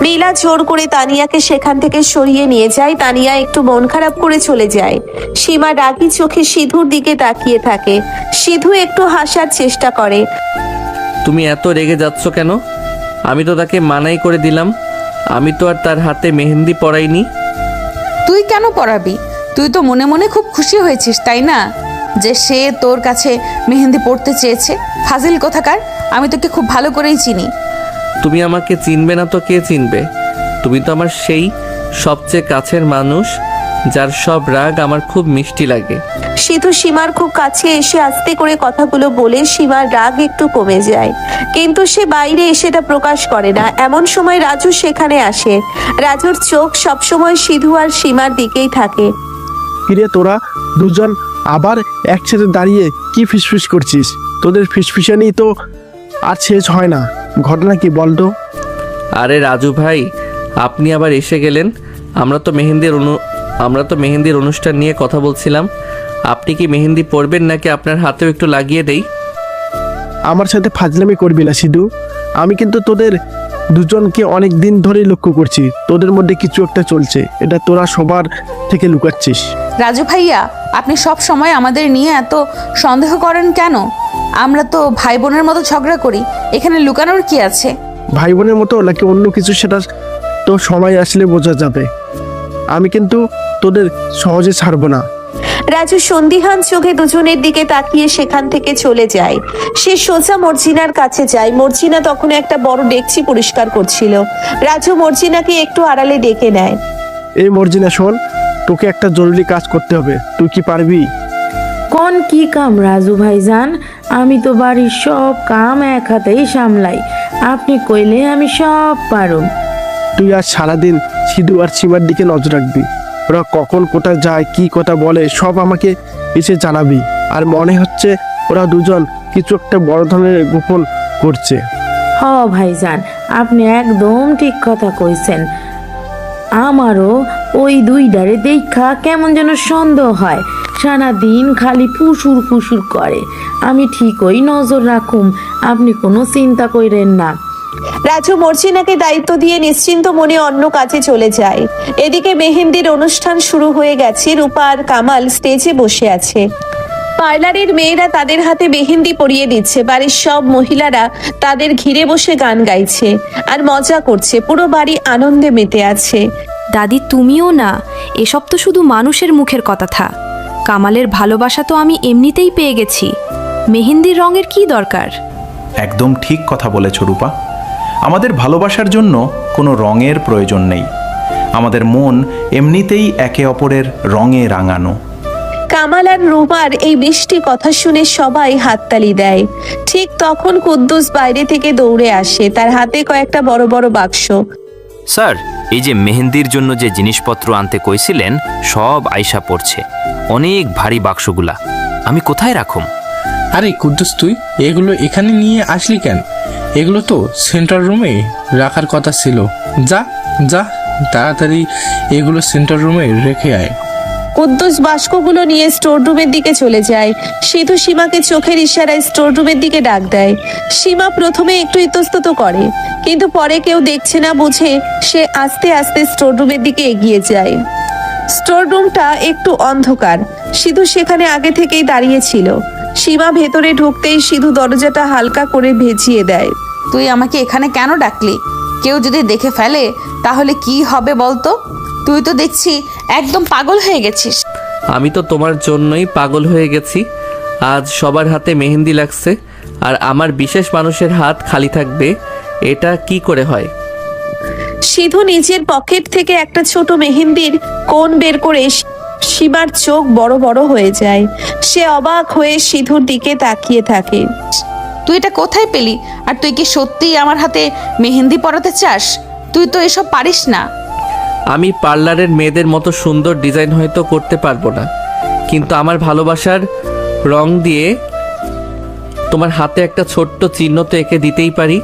মিলা জোর করে তানিয়াকে সেখান থেকে সরিয়ে নিয়ে যায়। তানিয়া একটু মন খারাপ করে চলে যায়। সীমা রাগী চোখে সিধুর দিকে তাকিয়ে থাকে। সিধু একটু হাসার চেষ্টা করে। তুমি এত রেগে যাচ্ছ কেন? আমি তো তাকে মানাই করে দিলাম, আমি তো আর তার হাতে মেহেন্দি পরাইনি। তুই কেন পরাবি? তুই তো মনে মনে খুব খুশি হয়েছিস, তাই না, যে সে তোর কাছে মেহেন্দি পড়তে চেয়েছে? ফাজিল কোথাকার, আমি তোকে খুব ভালো করেই চিনি। তুমি আমাকে চিনবে না তো কে চিনবে? তুমি তো আমার সেই সবচেয়ে কাছের মানুষ, যার সব রাগ আমার খুব মিষ্টি লাগে। সিধু সীমার খুব কাছে এসে আস্তে করে কথাগুলো বলে সীমার রাগ একটু কমে যায়, কিন্তু সে বাইরে সেটা প্রকাশ করে না। এমন সময় রাজু সেখানে আসে। রাজুর চোখ সবসময় সিধু আর সীমার দিকেই থাকে। কিরে, তোরা দুজন আবার একসাথে দাঁড়িয়ে কি ফিসফিস করছিস? তোদের ফিসফিসানি তো আর শেষ হয় না। ঘটনা কি বলতো? আরে রাজু ভাই, আপনি আবার এসে গেলেন। আমরা তো মেহেন্দির অনুষ্ঠান নিয়ে কথা বলছিলাম। আপনি কি মেহেন্দি পরবেন নাকি আপনার হাতেও একটু লাগিয়ে দেই? আমার সাথে ফাজলামি করবি না সিধু। আমি কিন্তু তোদের দুজনকে অনেক দিন ধরেই লক্ষ্য করছি, তোদের মধ্যে কিছু একটা চলছে। এটা তোরা সবার থেকে লুকাচ্ছিস। রাজু ভাইয়া, আপনি সব সময় আমাদের নিয়ে এত সন্দেহ করেন কেন? আমরা তো ভাই বোনের মতো ঝগড়া করি, এখানে লুকানোর কি আছে? ভাই বোনের মতো নাকি অন্য কিছু, সেটা তো সময় আসলে বোঝা যাবে। আমি কিন্তু তোদের সহজে ছাড়বো না। রাজু সন্দিহান চোখে দুজনের দিকে তাকিয়ে সেখান থেকে চলে যায়। সে সোজা মর্জিনার কাছে যায়। মর্জিনা তখন একটা বড় ডেকচি পরিষ্কার করছিল। রাজু মর্জিনাকে একটু আড়ালে ডেকে নেয়। এই মর্জিনা শোন, তোকে একটা জরুরি কাজ করতে হবে, তুই কি পারবি? কোন কি কাম রাজু ভাইজান? আমি তো বাড়ির সব কাম এক হাতেই সামলাই, আপনি কইলে আমি সব পারুম। তুই আজ সারাদিন সিধু আর সীমার দিকে নজর রাখবি। ওরা কখন কোথায় যায়, কি কথা বলে, সব আমাকে এসে জানাবি। আর মনে হচ্ছে ওরা দুজন কিছু একটা বড় ধরনের গোপন করছে। হ ভাইজান, আপনি একদম ঠিক কথা কইছেন। আমারও ওই দুইটারে দেখা কেমন যেন সন্দেহ হয়। সারাদিন খালি ফুসুর ফুসুর করে। আমি ঠিকই নজর রাখুম, আপনি কোনো চিন্তা কইরেন না। রাজু মর্জিনাকে দায়িত্ব দিয়ে নিশ্চিন্ত মনে অন্য কাজে চলে যায়। এদিকে মেহেন্দির অনুষ্ঠান শুরু হয়ে গেছে। রূপা আর কামাল স্টেজে বসে আছে। পার্লারের মেয়েরা তাদের হাতে মেহেন্দি পরিয়ে দিচ্ছে। বাড়ির সব মহিলারা তাদের ঘিরে বসে গান গাইছে আর মজা করছে। পুরো বাড়ি আনন্দে মেতে আছে। দাদি, তুমিও না, এসব তো শুধু মানুষের মুখের কথা থা। কামালের ভালোবাসা তো আমি এমনিতেই পেয়ে গেছি, মেহেন্দির রঙের কি দরকার? একদম ঠিক কথা বলেছ রূপা। আমাদের ভালোবাসার জন্য কোনো রঙের প্রয়োজন নেই। আমাদের মন এমনিতেই একে অপরের রঙে রাঙানো। কামাল আর রূপার এই মিষ্টি কথা শুনে সবাই হাততালি দেয়। ঠিক তখন কুদ্দুস বাইরে থেকে দৌড়ে আসে। তার হাতে কয়েকটা বড় বড় বাক্স। স্যার, এই যে মেহেন্দির জন্য যে জিনিসপত্র আনতে কইছিলেন, সব আয়শা পড়ছে। অনেক ভারী বাক্সগুলা, আমি কোথায় রাখুম? আরে কুদ্দুস, তুই এগুলো এখানে নিয়ে আসলি কেন? এগুলো তো সেন্টার রুমে রাখার কথা ছিল। যা যা, তাড়াতাড়ি এগুলো সেন্টার রুমে রেখে আয়। কুদ্দুস বাস্কগুলো নিয়ে স্টোর রুমের দিকে চলে যায়। সিধু সীমাকে চোখের ইশারায় স্টোর রুমের দিকে ডাক দেয়। সীমা প্রথমে একটু ইতস্তত করে, কিন্তু পরে কেউ দেখছে না বুঝে সে আস্তে আস্তে স্টোর রুমের দিকে এগিয়ে যায়। স্টোর রুমটা একটু অন্ধকার। সিধু সেখানে আগে থেকেই দাঁড়িয়ে ছিল। সীমা ভেতরে ঢুকতেই সিধু দরজাটা হালকা করে ভেজিয়ে দেয়। তুই আমাকে এখানে কেন ডাকলি? কেউ যদি দেখে ফেলে তাহলে কি হবে বলতো? তুই তো দেখছি একদম পাগল হয়ে গেছিস। আমি তো তোমার জন্যই পাগল হয়ে গেছি। আজ সবার হাতে মেহেন্দি লাগছে, আর আমার বিশেষ মানুষের হাত খালি থাকবে, এটা কি করে হয়? সিধু নিজের পকেট থেকে একটা ছোট মেহেন্দির কোণ বের করে সীমার চোখ বড় বড় হয়ে যায়। সে অবাক হয়ে সিধুর দিকে তাকিয়ে থাকে। তুই এটা কোথায় পেলি? আর তুই কি সত্যিই আমার হাতে মেহেন্দি পরাতে চাস? তুই তো এসব পারিস না। আমি পার্লারের মেয়েদের মতো সুন্দর ডিজাইন হয়তো করতে পারবো না, কিন্তু আমার ভালোবাসার রং দিয়ে তোমার হাতে একটা ছোট্ট চিহ্ন তো এঁকে দিতেই পারি।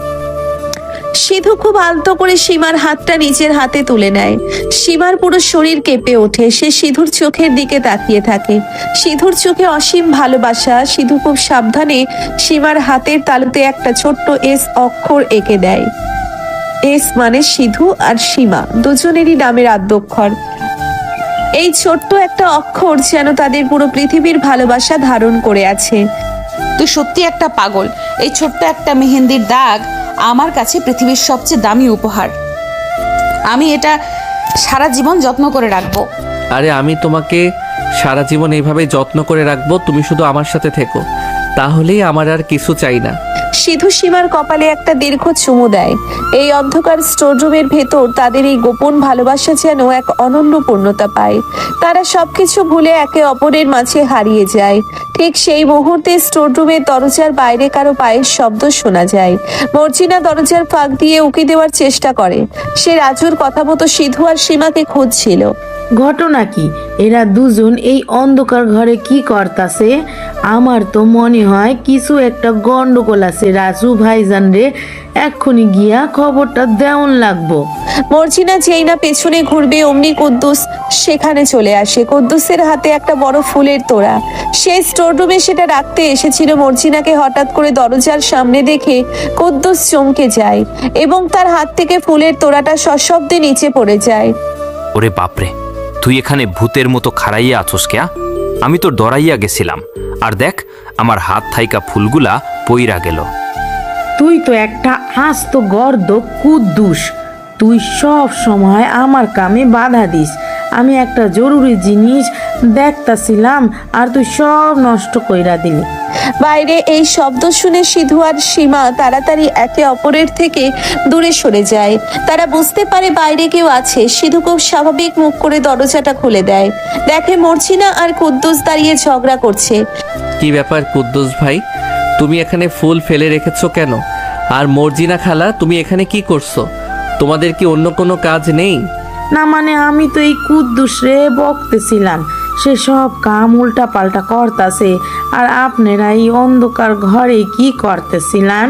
সিধু খুব আলতো করে সীমার হাতটা নিজের হাতে তুলে নেয়। সীমার পুরো শরীর কেঁপে ওঠে। সে সিধুর চোখের দিকে তাকিয়ে থাকে। সিধুর চোখে অসীম ভালোবাসা। সিধু খুব সাবধানে সীমার হাতের তালুতে একটা ছোট্ট এস অক্ষর এঁকে দেয়। এস মানে সিধু আর সীমা দুজনেরই নামের আদ্যক্ষর। এই ছোট্ট একটা অক্ষর যেন তাদের পুরো পৃথিবীর ভালোবাসা ধারণ করে আছে। তুই সত্যি একটা পাগল। এই ছোট্ট একটা মেহেন্দির দাগ আমার কাছে পৃথিবীর সবচেয়ে দামি উপহার। আমি এটা সারা জীবন যত্ন করে রাখবো। আরে আমি তোমাকে সারা জীবন এইভাবে যত্ন করে রাখবো, তুমি শুধু আমার সাথে থেকো, তাহলেই আমার আর কিছু চাই না। সিধু সীমার কপালে একটা দীর্ঘ চুমু দেয়। এই অন্ধকার স্টোর রুমের ভেতর তাদের এই গোপন ভালোবাসা যেন এক অনন্য পূর্ণতা পায়। তারা সবকিছু ভুলে একে অপরের মাঝে হারিয়ে যায়। ঠিক সেই মুহূর্তে স্টোর রুমের দরজার বাইরে কারো পায়ের শব্দ শোনা যায়। মর্জিনা দরজার ফাঁক দিয়ে উকি দেওয়ার চেষ্টা করে। সে রাজুর কথা মতো সিধু আর সীমাকে খুঁজছিল। ঘটনা কি? এরা দুজন এই অন্ধকার ঘরে কি করতাছে? আমার তো মনে হয় কিছু একটা গন্ডগোল আছে। রাজু ভাইজান রে এক্ষুনি গিয়া খবরটা দেওয়ান লাগবো। মর্জিনা যেই না পেছনে ঘুরবে অমনি কুদ্দুস সেখানে চলে আসে। কুদ্দুসের হাতে একটা বড় ফুলের তোড়া। সে স্টোর রুমে সেটা রাখতে এসেছিল। মর্জিনাকে হঠাৎ করে দরজার সামনে দেখে কুদ্দুস চমকে যায় এবং তার হাত থেকে ফুলের তোড়াটা সশব্দে নিচে পড়ে যায়। ওরে বাপরে, তুই এখানে ভূতের মতো খাড়াইয়া আছোস কেয়া? আমি তো ডরাইয়া গেছিলাম। আর দেখ, আমার হাত থাইকা ফুলগুলা পইরা গেল। তুই তো একটা আস্ত গর্দ কুদ্দুস। তুই সব সময় আমার কামে বাধা দিস। আমি একটা জরুরি জিনিস দেখতাছিলাম আর তুই সব নষ্ট কইরা দিলি। বাইরে এই শব্দ শুনে সিধু আর সীমা তাড়াতাড়ি একে অপরের থেকে দূরে সরে যায়। তারা বুঝতে পারে বাইরে কেউ আছে। সিধু খুব স্বাভাবিক মুখ করে দরজাটা খুলে দেয়। দেখে মর্জিনা আর কুদ্দুস দাঁড়িয়ে ঝগড়া করছে। কি ব্যাপার কুদ্দুস ভাই, তুমি এখানে ফুল ফেলে রেখেছো কেন? আর মর্জিনা খালা, তুমি এখানে কি করছো? তোমাদের কি অন্য কোনো কাজ নেই? না মানে আমি তো এই কুদ্দুস রে বকতেছিলাম। সে সব কাম উল্টা পাল্টা করতাছে। আর আপনারা এই অন্ধকার ঘরে কি করতেছিলেন?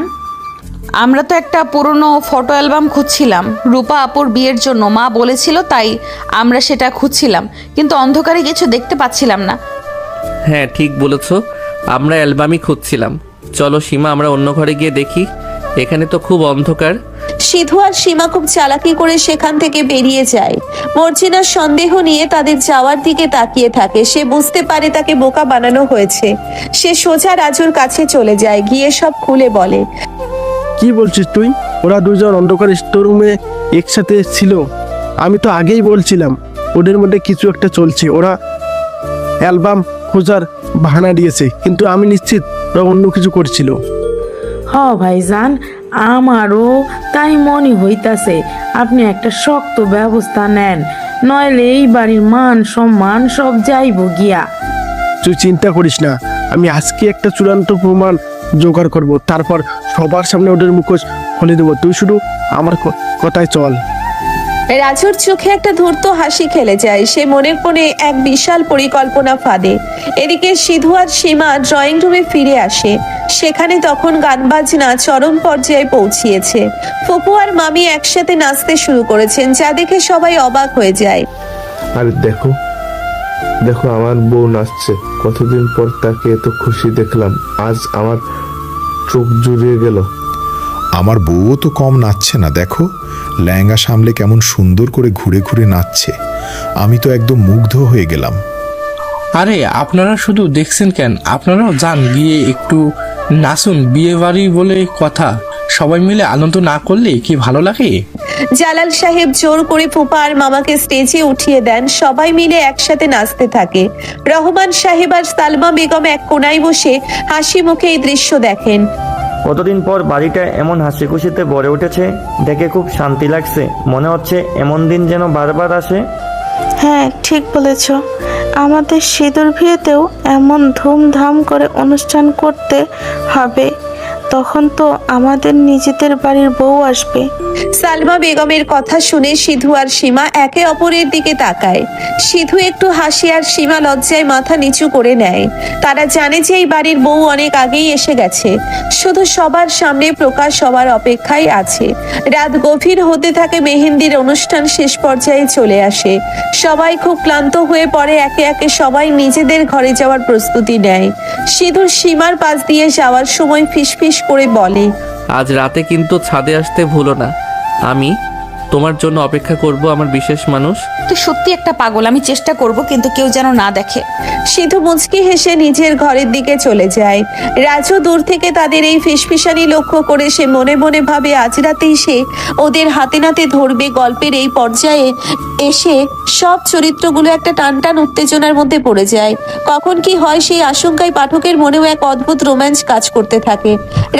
আমরা তো একটা পুরনো ফটো অ্যালবাম খুঁজছিলাম রূপা আপুর বিয়ের জন্য। মা বলেছিল, তাই আমরা সেটা খুঁজছিলাম, কিন্তু অন্ধকারে কিছু দেখতে পাচ্ছিলাম না। হ্যাঁ ঠিক বলেছো, আমরা অ্যালবামই খুঁজছিলাম। চলো সীমা, আমরা অন্য ঘরে গিয়ে দেখি। এখানে তো খুব অন্ধকার। সিধু আর সীমা খুব চালাকি করে সেখান থেকে বেরিয়ে যায়। মর্জিনার সন্দেহ নিয়ে তাদের যাওয়ার দিকে তাকিয়ে থাকে। সে বুঝতে পারে তাকে বোকা বানানো হয়েছে। সে সোজা রাজুর কাছে চলে যায়, গিয়ে সব খুলে বলে। কি বলছিস তুই? ওরা দুজন অন্ধকার স্টোর রুমে একসাথে ছিল। আমি তো আগেই বলছিলাম ওদের মধ্যে কিছু একটা চলছে। ওরা অ্যালবাম খোঁজার বাহানা দিয়েছে, কিন্তু আমি নিশ্চিত ওরা অন্য কিছু করছিল। হ ভাইজান, আমারও তাই মনে হইতাছে। আপনি একটা শক্ত ব্যবস্থা নেন, নইলে এই বাড়ির মান সম্মান সব যাইব গিয়া। তুই চিন্তা করিস না, আমি আজকে একটা চূড়ান্ত প্রমাণ জোগাড় করব, তারপর সবার সামনে ওদের মুখোশ খুলে দেবো। তুই শুধু আমার কথায় চল। রাজুর চোখে একটা ধূর্ত হাসি খেলে যায়। সে মনে মনে এক বিশাল পরিকল্পনা ফাঁদে। এদিকে সিধু আর সীমা ড্রয়িং রুমে ফিরে আসে। সেখানে তখন গান বাজনা চরম পর্যায়ে পৌঁছিয়েছে। ফুপু আর মামি একসাথে নাচতে শুরু করেছেন, যা দেখে সবাই অবাক হয়ে যায়। আর দেখো, দেখো আমার বউ নাচছে, কতদিন পর তাকে এত খুশি দেখলাম, আজ আমার চোখ জুড়িয়ে গেল। আমার বউও তো কম নাচছে না, দেখো লেহেঙ্গা সামলে কেমন সুন্দর করে ঘুরে ঘুরে নাচছে। আমি তো একদম মুগ্ধ হয়ে গেলাম। আরে আপনারা শুধু দেখছেন কেন, আপনারাও যান গিয়ে একটু নাচুন, বিয়ে বাড়ি বলে কথা, সবাই মিলে আনন্দ না করলে কি ভালো লাগে? জালাল সাহেব জোর করে ফুপা আর মামাকে স্টেজে উঠিয়ে দেন, সবাই মিলে একসাথে নাচতে থাকে। রহমান সাহেব আর সালমা বেগম এক কোনায় বসে হাসি মুখে এই দৃশ্য দেখেন। কতদিন পর বাড়িটা এমন হাসি খুশিতে ভরে উঠেছে, দেখে খুব শান্তি লাগছে। মনে হচ্ছে এমন দিন যেন বারবার আসে। হ্যাঁ ঠিক বলেছ, আমাদের সিঁদুর বিয়েতেও এমন ধুমধাম করে অনুষ্ঠান করতে হবে, তখন তো আমাদের নিজেদের বাড়ির বউ আসবে। সালমা বেগমের কথা শুনে সিধু আর সীমা একে অপরের দিকে তাকায়। সিধু একটু হাসি আর সীমা লজ্জায় মাথা নিচু করে নেয়। তারা জানে যে এই বাড়ির বউ অনেক আগেই এসে গেছে, শুধু সবার সামনে প্রকাশ হওয়ার অপেক্ষায় আছে। রাত গভীর হতে থাকে, মেহেন্দির অনুষ্ঠান শেষ পর্যায়ে চলে আসে। সবাই খুব ক্লান্ত হয়ে পড়ে, একে একে সবাই নিজেদের ঘরে যাওয়ার প্রস্তুতি নেয়। সিধু সীমার পাশ দিয়ে যাওয়ার সময় ফিসফিস করে বলে, আজ রাতে কিন্তু ছাদে আসতে ভুলো না, আমি তোমার জন্য অপেক্ষা করব, আমার বিশেষ মানুষ। তুই সত্যি একটা পাগল, আমি চেষ্টা করব কিন্তু কেউ যেন না দেখে। সিধু মুচকি হেসে নিজের ঘরের দিকে চলে যায়। রাজু দূর থেকে তাদের এই ফিসফিসানি লক্ষ্য করে সে মনে মনে ভাবে আজ রাতেই সে ওদের হাতে নাতে ধরবে। গল্পের এই পর্যায়ে এসে সব চরিত্রগুলো একটা টানটান উত্তেজনার মধ্যে পড়ে যায়। কখন কি হয় সেই আশঙ্কায় পাঠকের মনেও এক অদ্ভুত রোম্যান্স কাজ করতে থাকে।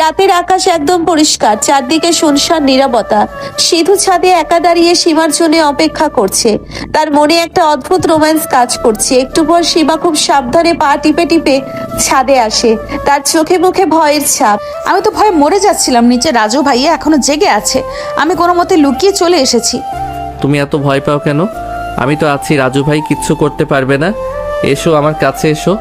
রাতের আকাশ একদম পরিষ্কার, চারদিকে শুনশান নীরবতা। সিধু ছাদে একা দাঁড়িয়ে সীমার জন্য অপেক্ষা করছে। তার মনে একটা অদ্ভুত রোম্যান্স কাজ করছে। একটু পর সীমা খুব সাবধানে পা টিপে টিপে ছাদে আসে, তার চোখে মুখে ভয়ের ছাপ। আমি তো ভয়ে মরে যাচ্ছিলাম, নিচে রাজু ভাইয়া এখনো জেগে আছে, আমি কোনো মতে লুকিয়ে চলে এসেছি। তুমি এত ভয় পাও কেন? আমি তো আছি, রাজু ভাই কিচ্ছু করতে পারবে না। এসো আমার কাছে এসো।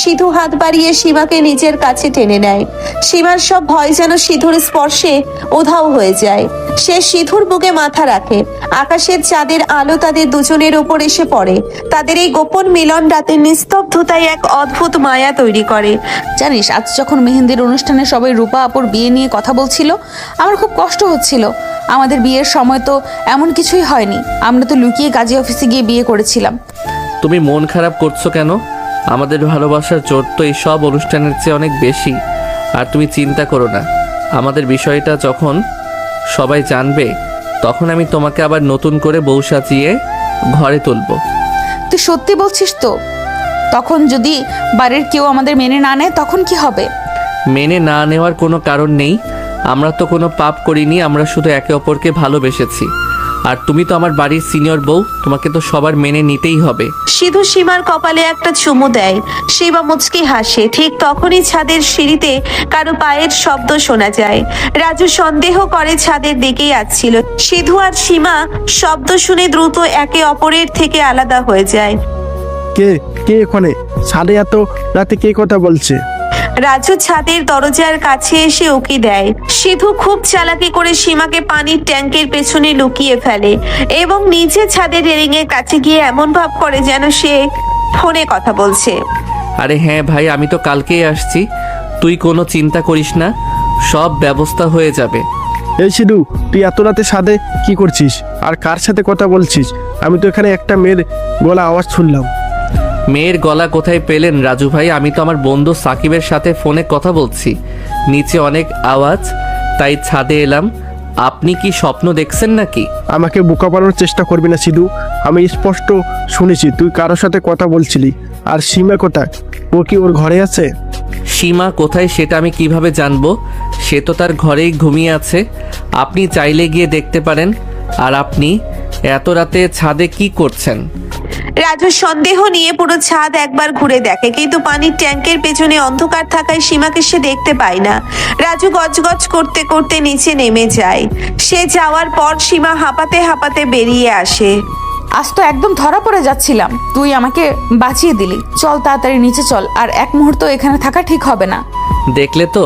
সিধু হাত বাড়িয়ে সীমাকে নিজের কাছে টেনে নেয়। সীমার সব ভয় যেন সিধুর স্পর্শে উধাও হয়ে যায়। সে সিধুর বুকে মাথা রাখে। আকাশের চাঁদের আলো তাদের দুজনের ওপর এসে পড়ে। তাদের এই গোপন মিলন রাতের নিস্তব্ধতায় এক অদ্ভুত মায়া তৈরি করে। জানিস, আজ যখন মেহেন্দির অনুষ্ঠানে সবাই রূপা আপুর বিয়ে নিয়ে কথা বলছিল, আমার খুব কষ্ট হচ্ছিল। আমাদের বিয়ের সময় তো এমন কিছুই হয়নি, আমরা তো লুকিয়ে কাজী অফিসে গিয়ে বিয়ে করেছিলাম। তুমি মন খারাপ করছো কেন? আমাদের ভালোবাসার জোর তো এই সব অনুষ্ঠানের চেয়ে অনেক বেশি। আর তুমি চিন্তা করো না, আমাদের বিষয়টা যখন সবাই জানবে তখন আমি তোমাকে আবার নতুন করে বউ সাজিয়ে ঘরে তুলবো। তুই সত্যি বলছিস তো? তখন যদি বাড়ির কেউ আমাদের মেনে না নেয় তখন কি হবে? মেনে না নেওয়ার কোনো কারণ নেই, আমরা তো কোনো পাপ করিনি, আমরা শুধু একে অপরকে ভালোবেসেছি। আর তুমি তো আমার বাড়ির সিনিয়র বউ, তোমাকে তো সবার মেনে নিতেই হবে। সিধু সীমার কপালে একটা চুমু দেয়। সীমা মুচকি হাসে। ঠিক তখনই ছাদের সিঁড়িতে কারো পায়ের শব্দ শোনা যায়। রাজু সন্দেহ করে ছাদের দিকেই আসছিল। সিধু আর সীমা শব্দ শুনে দ্রুত একে অপরের থেকে আলাদা হয়ে যায়। কে কে ওখানে? সাড়ে এত রাতে কে কথা বলছে? রাজু ছাদের দরজার কাছে এসে উকি দেয়। সিধু খুব চালাকি করে সীমাকে পানির ট্যাঙ্কের পেছনে লুকিয়ে ফেলে এবং নিচে ছাদের রেলিং এর কাছে গিয়ে এমন ভাব করে যেন সে ফোনে কথা বলছে। আরে হ্যাঁ ভাই, আমি তো কালকেই আসছি, তুই কোনো চিন্তা করিস না, সব ব্যবস্থা হয়ে যাবে। এই সিধু, তুই এত রাতে সাদে কি করছিস আর কার সাথে কথা বলছিস? আমি তো এখানে একটা মেয়ের গলা আওয়াজ শুনলাম। মেয়ের গলা কোথায় পেলেন রাজু ভাই? আমি তো আমার বন্ধু সাকিবের সাথে ফোনে কথা বলছি, নিচে অনেক আওয়াজ তাই ছাদে এলাম। আপনি কি স্বপ্ন দেখছেন নাকি? আমাকে বোকা বানানোর চেষ্টা করবি না সিধু, আমি স্পষ্ট শুনেছি তুই কারোর সাথে কথা বলছিলি। আর সীমা কোথায়? ও কি ওর ঘরে আছে? সীমা কোথায় সেটা আমি কিভাবে জানবো? সে তো তার ঘরেই ঘুমিয়ে আছে, আপনি চাইলে গিয়ে দেখতে পারেন। আর আপনি এত রাতে ছাদে কি করছেন? রাজু সন্দেহ নিয়ে পুরো ছাদ একবার ঘুরে দেখে, কিন্তু পানির ট্যাঙ্কের পেছনে অন্ধকার থাকায় সীমাকে সে দেখতে পায় না। রাজু গজগজ করতে করতে নিচে নেমে যায়। সে যাওয়ার পর সীমা হাঁপাতে হাঁপাতে বেরিয়ে আসে। আজ তো একদম ধরা পড়ে যাচ্ছিলাম, তুই আমাকে বাঁচিয়ে দিলি। চল তাড়াতাড়ি নিচে চল, আর এক মুহূর্ত এখানে থাকা ঠিক হবে না। দেখলে তো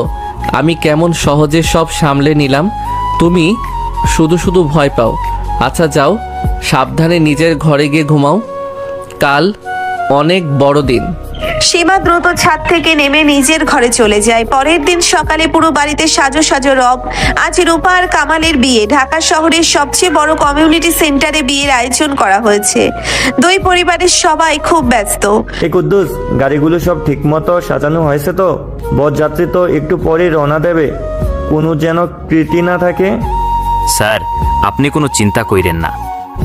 আমি কেমন সহজে সব সামলে নিলাম, তুমি শুধু শুধু ভয় পাও। আচ্ছা যাও, সাবধানে নিজের ঘরে গিয়ে ঘুমাও, কাল অনেক বড় দিন। সীমা দ্রুত ছাদ থেকে নেমে নিজের ঘরে চলে যায়। পরের দিন সকালে পুরো বাড়িতে সাজো সাজো রব। আজ রূপা আর কামালের বিয়ে। ঢাকা শহরের সবচেয়ে বড় কমিউনিটি সেন্টারে বিয়ের আয়োজন করা হয়েছে। দুই পরিবারের সবাই খুব ব্যস্ত। এই কুদ্দুস, গাড়িগুলো সব ঠিকমতো সাজানো হয়েছে তো? বরযাত্রী তো একটু পরে রওনা দেবে, কোনো যেন ত্রুটি না থাকে। স্যার, আপনি কোনো চিন্তা কইরেন না।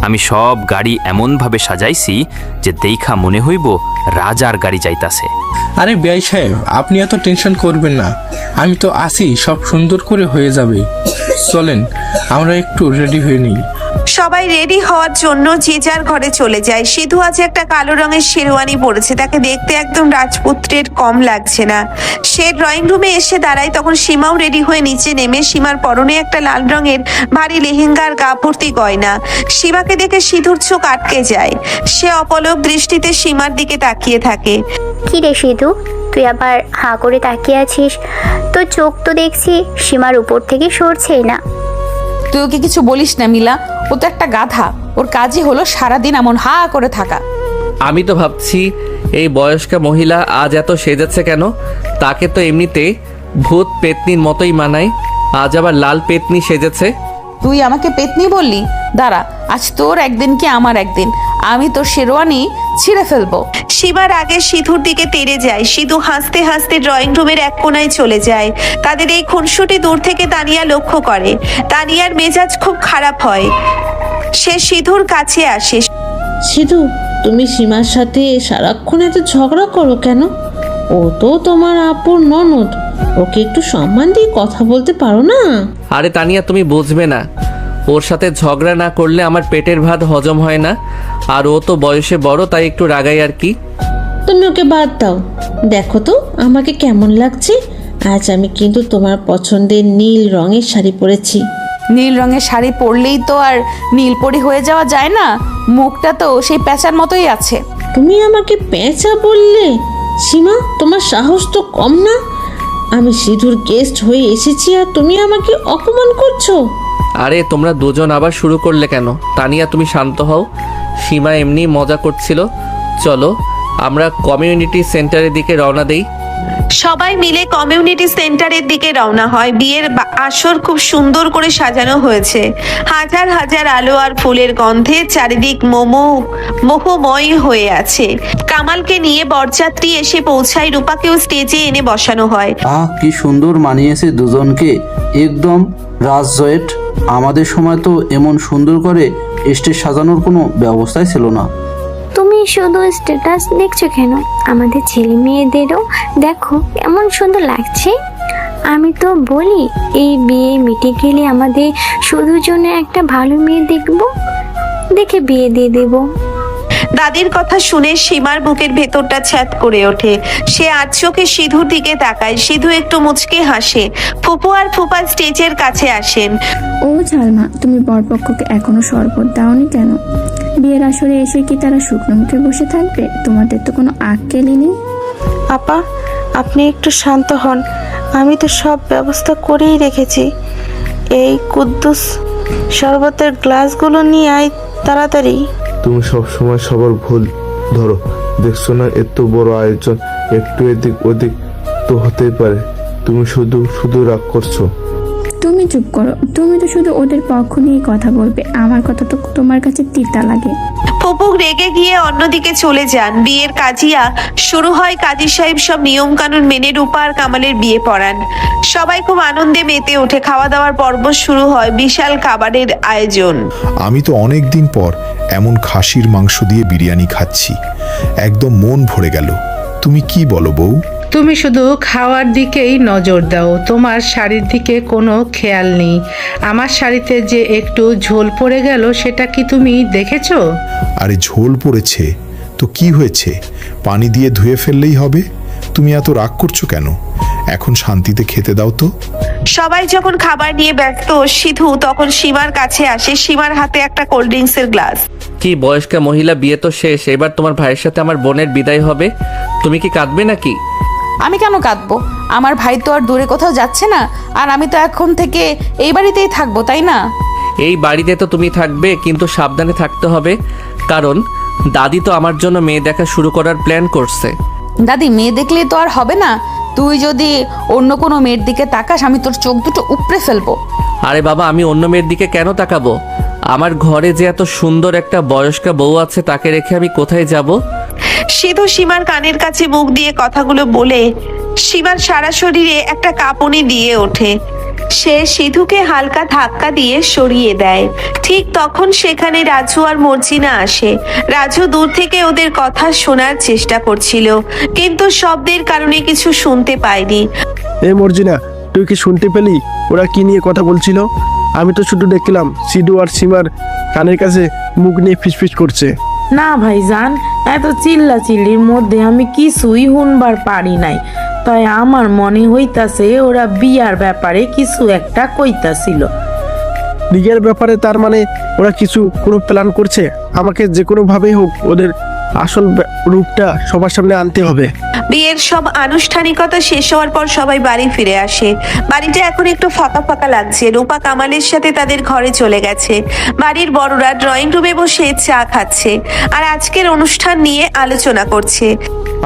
আমি সব গাড়ি এমনভাবে সাজাইছি যে দেইখা মনে হইব রাজার গাড়ি যাইতাছে। আরে বিআই সাহেব, আপনি এত টেনশন করবেন না, আমি তো আসি, সব সুন্দর করে হয়ে যাবে। চলেন আমরা একটু রেডি হয়ে নিই। সবাই রেডি হওয়ার জন্য যে যার ঘরে চলে যায়। সিধু আজ একটা কালো রঙের শেরওয়ানি পরেছে, তাকে দেখতে একদম রাজপুত্রের কম লাগছে না। সে ড্রয়িং রুমে এসে দাঁড়ায়, তখন সীমাও রেডি হয়ে নিচে নেমে সীমার পরনে একটা লাল রঙের ভারী লেহেঙ্গার গা ভর্তি গয়না। সীমাকে দেখে সিধুর চোখ আটকে যায়। সে অপলক দৃষ্টিতে সীমার দিকে তাকিয়ে থাকে। কি রে সিধু, তুই আবার হাঁ করে তাকিয়ে আছিস? তোর চোখ তো দেখছি সীমার উপর থেকে সরছেই না। তুই ওকে কিছু বলিস না মিলা, ও তো একটা গাধা। ওর কাজই হলো সারাদিন এমন হা করে থাকা। আমি তো ভাবছি এই বয়স্কা মহিলা আজ এত সেজেছে কেন? তাকে তো এমনিতে ভূত পেতনির মতোই মানায়, আজ আবার লাল পেতনি সেজেছে। তুই আমাকে পেতনি বললি? দাঁড়া, আজ তোর একদিন কি আমার একদিন, আমি তোর শেরওয়ানি ছিঁড়ে ফেলবো। সীমার আগে সিধুর দিকে তেড়ে যায়। সিধু হাসতে হাসতে ড্রয়িং রুমের এক কোনায় চলে যায়। তাদের এই খুনসুটি দূর থেকে তানিয়া লক্ষ্য করে। তানিয়ার মেজাজ খুব খারাপ হয়। সে সিধুর কাছে আসে। সিধু, তুমি সীমার সাথে সারাক্ষণ এত ঝগড়া করো কেন? ও তো তোমার আপুর ননদ, ওকে একটু সম্মান দিয়ে কথা বলতে পারো না? আরে তানিয়া, তুমি বুঝবে না, ওর সাথে ঝগড়া না করলে আমার পেটের ভাত হজম হয় না। আর ও তো বয়সে বড়, তাই একটু রাগাই আর কি। তুমি ওকে বাদ দাও। দেখো তো আমাকে কেমন লাগছে। আজ আমি কিন্তু তোমার পছন্দের নীল রঙের শাড়ি পরেছি। নীল রঙের শাড়ি পরলেই তো আর নীলপরি হয়ে যাওয়া যায় না। মুখটা তো সেই প্যাঁচার মতোই আছে। তুমি আমাকে পেঁচা বললে? সীমা, তোমার সাহস তো কম না। আমি সিধুর গেস্ট হয়ে এসেছি আর তুমি আমাকে অপমান করছো। আরে তোমরা দুজন আবার শুরু করলে কেন? তানিয়া, তুমি শান্ত হও। সীমা এমনি মজা করছিল। চলো আমরা কমিউনিটি সেন্টারের দিকে রওনা দেই। সবাই মিলে কমিউনিটি সেন্টারের দিকে রওনা হয়। বিয়ের আসর খুব সুন্দর করে সাজানো হয়েছে। হাজার হাজার আলো আর ফুলের গন্ধে চারিদিক মোহময় হয়ে আছে। কামালকে নিয়ে বরযাত্রী এসে পৌঁছায়। রূপাকেও স্টেজে এনে বসানো হয়। কি সুন্দর মানিয়েছে দুজনকে, একদম রাজজয়েট। আমাদের সময় তো এমন সুন্দর করে স্টেজ সাজানোর কোনো ব্যবস্থাই ছিল না। তুমি শুধু স্ট্যাটাস দেখছো কেন? আমাদের ছেলে মেয়েদেরও দেখো কেমন সুন্দর লাগছে। আমি তো বলি এই বিয়ে মিটে গেলে আমাদের শুধুর জন্য একটা ভালো মেয়ে দেখে বিয়ে দিয়ে দেব। দাদির কথা শুনে সীমার বুকের ভেতরটা ছ্যাদ করে ওঠে। সে আজ চোখে সিধুর দিকে তাকায়। সিধু একটু মুচকে হাসে। ফুপু আর ফুপা স্টেজের কাছে আসেন। ও ঝালমা, তুমি বরপক্ষকে এখনো শরবত দাওনি কেন? বিয়ের আসরে এসে কি তারা শুকনো মুখে বসে থাকবে? তোমাদের তো কোনো আক্কেলই নেই। আপা, আপনি একটু শান্ত হন। আমি তো সব ব্যবস্থা করেই রেখেছি। এই কুদ্দুস, শরবতের গ্লাসগুলো নিয়ে আয় তাড়াতাড়ি। তুমি সব সময় সবার ভুল ধরো, দেখছো না এত বড় আয়োজন, একটু এদিক ওদিক তো হতেই পারে। তুমি শুধু শুধু রাগ করছো। তুমি চুপ করো, তুমি তো শুধু ওদের পক্ষ নিয়ে কথা বলবে। আমার কথা তো তোমার কাছে তিতা লাগে। ফুপু রেগে গিয়ে অন্যদিকে চলে যান। বিয়ের কাজিয়া শুরু হয়। কাজী সাহেব সব নিয়ম কানুন মেনে রূপা আর কামালের বিয়ে পড়ান। সবাই খুব আনন্দে মেতে ওঠে। খাওয়া দাওয়ার পর্ব শুরু হয়। বিশাল খাবারের আয়োজন। আমি তো অনেক দিন পর এমন খাসির মাংস দিয়ে বিরিয়ানি খাচ্ছি, একদম মন ভরে গেল। তুমি কি বলো বউ? তুমি শুধু খাওয়ার দিকেই নজর দাও, তোমার শাড়ির দিকে কোনো খেয়াল নেই। আমার শাড়িতে যে একটু ঝোল পড়ে গেল, সেটা কি তুমি দেখেছো? আরে ঝোল পড়েছে তো কি হয়েছে, পানি দিয়ে ধুয়ে ফেললেই হবে। তুমি এত রাগ করছো কেন? এখন শান্তিতে খেতে দাও তো। সবাই যখন খাবার নিয়ে ব্যস্ত, সিধু তখন সীমার কাছে আসে। সীমার হাতে একটা কোল্ড ড্রিঙ্কসের গ্লাস। কি বয়স্কা মহিলা, বিয়ে তো শেষ, এবার তোমার ভাইয়ের সাথে আমার বোনের বিদায় হবে। তুমি কি কাঁদবে নাকি? আমি কেন কাঁদবো? আমার ভাই তো আর দূরে কোথাও যাচ্ছে না, আর আমি তো এখন থেকে এই বাড়িতেই থাকবো, তাই না? এই বাড়িতে তো তুমি থাকবে, কিন্তু সাবধানে থাকতে হবে, কারণ দাদি তো আমার জন্য মেয়ে দেখা শুরু করার প্ল্যান করছে। দাদি, মেয়ে দেখলে তো আর হবে না। তুই যদি অন্য কোনো মেয়ের দিকে তাকাস আমি তোর চোখ দুটো উপড়ে ফেলবো। আরে বাবা, আমি অন্য মেয়ের দিকে কেন তাকাবো? আমার ঘরে যে এত সুন্দর একটা বয়স্কা বউ আছে, তাকে রেখে আমি কোথায় যাব? সিধু সীমার কানের কাছে মুখ দিয়ে কথাগুলো বলে সীমার সারা শরীরে একটা কাঁপুনি দিয়ে ওঠে। সে সিধুকে হালকা ধাক্কা দিয়ে সরিয়ে দেয়। ঠিক তখন সেখানে রাজু আর মর্জিনা আসে। রাজু দূর থেকে ওদের কথা শোনার চেষ্টা করছিল, কিন্তু শব্দের কারণে কিছু শুনতে পায়নি। এই মর্জিনা, তুই কি শুনতে পেলি ওরা কি নিয়ে কথা বলছিল? আমি তো শুধু দেখলাম সিধু আর সীমার কানের কাছে মুখ নিয়ে ফিসফিস করছে। না ভাইজান, এত চিল্লাচিল্লির মধ্যে আমি কিছুই শুনবার পারি নাই। তাই আমার মনে হইতাছে ওরা বিয়ার ব্যাপারে কিছু একটা কইতাছিল। বিয়ের ব্যাপারে? তার মানে ওরা কোনো প্ল্যান করছে। আমাকে যে কোনোভাবেই হোক ওদের আসল রূপটা সবার সামনে আনতে হবে। বিয়ের সব আনুষ্ঠানিকতা শেষ হওয়ার পর সবাই বাড়ি ফিরে আসে। বাড়িটা এখন একটু ফাঁকা ফাঁকা লাগছে। রূপা কামালের সাথে তাদের ঘরে চলে গেছে। বাড়ির বড়রা ড্রয়িং রুমে বসে চা খাচ্ছে আর আজকের অনুষ্ঠান নিয়ে আলোচনা করছে।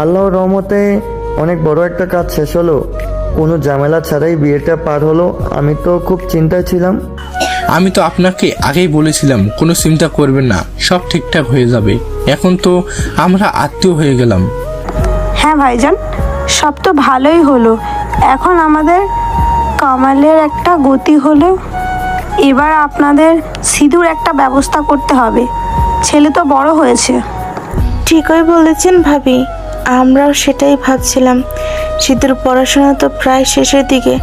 আল্লাহর রহমতে অনেক বড় একটা কাজ শেষ হলো, কোনো ঝামেলা ছাড়াই বিয়েটা পার হলো। আমি তো খুব চিন্তায় ছিলাম। আমি তো আপনাকে আগেই বলেছিলাম কোনো চিন্তা করবেন না, সব ঠিকঠাক হয়ে যাবে। এখন তো আমরা আত্মীয় হয়ে গেলাম। হ্যাঁ ভাইজান, সব তো ভালোই হলো। এখন আমাদের কামালের একটা গতি হলো, এবার আপনাদের সিধুর একটা ব্যবস্থা করতে হবে। ছেলে তো বড় হয়েছে। ঠিকই বলেছেন ভাবি, আমরাও সেটাই ভাবছিলাম। সিধুর পড়াশোনা তো প্রায় শেষের দিকে।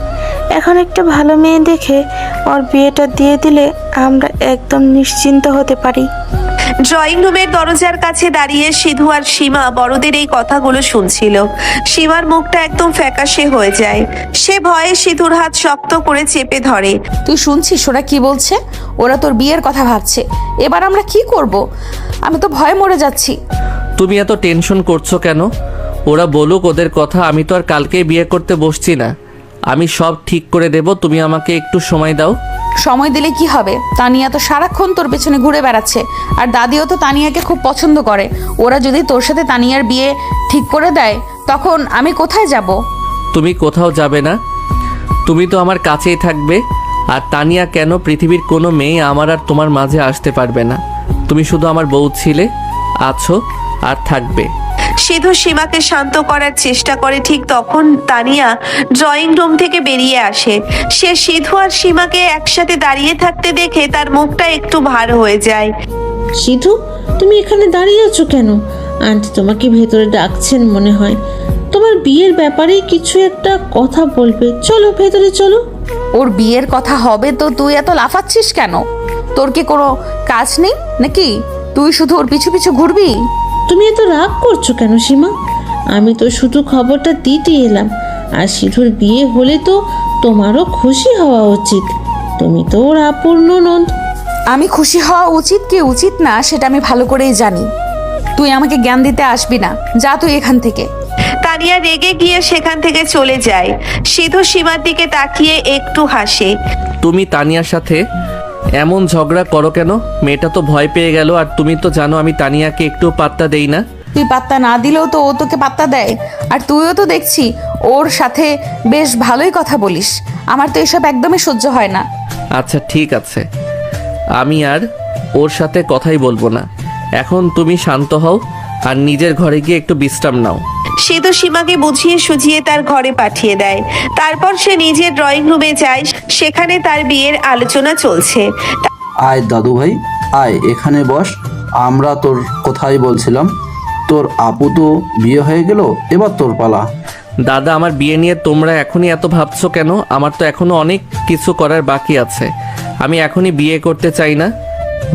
এখন একটা ভালো মেয়ে দেখে ওর বিয়েটা দিয়ে দিলে আমরা একদম নিশ্চিন্ত হতে পারি। ড্রয়িং রুমের দরজার কাছে দাঁড়িয়ে সিধু আর সীমা বড়দের এই কথাগুলো শুনছিল। সীমার মুখটা একদম ফ্যাকাশে হয়ে যায়। সে ভয়ে সিধুর হাত শক্ত করে চেপে ধরে। তুই শুনছিস ওরা কি বলছে? ওরা তোর বিয়ের কথা ভাবছে। এবার আমরা কি করব? আমি তো ভয়ে মরে যাচ্ছি। তুমি এত টেনশন করছো কেন? ওরা বলুক ওদের কথা, আমি তো আর কালকেই বিয়ে করতে বসছি না। আমি সব ঠিক করে দেব, তুমি আমাকে একটু সময় দাও। সময় দিলে কি হবে? তানিয়া তো সারাক্ষণ তোর পেছনে ঘুরে বেড়াচ্ছে, আর দাদিও তো তানিয়াকে খুব পছন্দ করে। ওরা যদি তোর সাথে তানিয়ার বিয়ে ঠিক করে দেয় তখন আমি কোথায় যাব? তুমি কোথাও যাবে না, তুমি তো আমার কাছেই থাকবে। আর তানিয়া কেন, পৃথিবীর কোনো মেয়ে আমার আর তোমার মাঝে আসতে পারবে না। তুমি শুধু আমার বউ ছিলে, আছো আর থাকবে। সিধু সীমাকে শান্ত করার চেষ্টা করে। ঠিক তখন তানিয়া ড্রয়িং রুম থেকে বেরিয়ে আসে। সে সিধু আর সীমাকে একসাথে দাঁড়িয়ে থাকতে দেখে তার মুখটা একটু ভার হয়ে যায়। সিধু, তুমি এখানে দাঁড়িয়ে আছো কেন? আন্টি তোমাকে ভেতরে ডাকছেন মনে হয়। তোমার বিয়ের ব্যাপারে কিছু একটা কথা বলবে, চলো ভেতরে চলো। ওর বিয়ের কথা হবে তো তুই এত লাফাচ্ছিস কেন? তোর কি কোনো কাজ নেই নাকি? তুই শুধু ওর পিছু পিছু ঘুরবি? তুমি এত রাগ করছো কেন সীমা? আমি তো শুধু খবরটা দিতে এলাম। আর সিধুর বিয়ে হলে তো তোমারও খুশি হওয়া উচিত। তুমি তো ওর আপন ননদ। আমি খুশি হওয়া উচিত কি উচিত না সেটা আমি ভালো করেই জানি। তুই আমাকে জ্ঞান দিতে আসবি না, যা তুই এখান থেকে। তানিয়া রেগে গিয়ে সেখান থেকে চলে যায়। সিধু সীমার দিকে তাকিয়ে একটু হাসে। তুমি তানিয়ার সাথে এমন ঝগড়া করো কেন? মেয়েটা তো ভয় পেয়ে গেল। আর তুমি তো জানো আমি তানিয়াকে একটু পাত্তা দেই না। তুই পাত্তা না দিলেও তো ও তোকে পাত্তা দেয়। আর তুইও তো দেখছি ওর সাথে বেশ ভালোই কথা বলিস। আমার তো এসব একদমই সহ্য হয় না। আচ্ছা ঠিক আছে, আমি আর ওর সাথে কথাই বলবো না। এখন তুমি শান্ত হও আর নিজের ঘরে গিয়ে একটু বিশ্রাম নাও। সিধু সীমাকে বুঝিয়ে সুঝিয়ে তার ঘরে পাঠিয়ে দেয়। তারপর সে নিজের ড্রয়িং রুমে যায়। সেখানে তার বিয়ের আলোচনা চলছে। আয় দাদু ভাই, আয় এখানে বস। আমরা তোর কথাই বলছিলাম। তোর আপু তো বিয়ে হয়ে গেল, এবার তোর পালা। দাদা, আমার বিয়ে নিয়ে তোমরা এখনই এত ভাবছো কেন? আমার তো এখনো অনেক কিছু করার বাকি আছে। আমি এখনই বিয়ে করতে চাই না।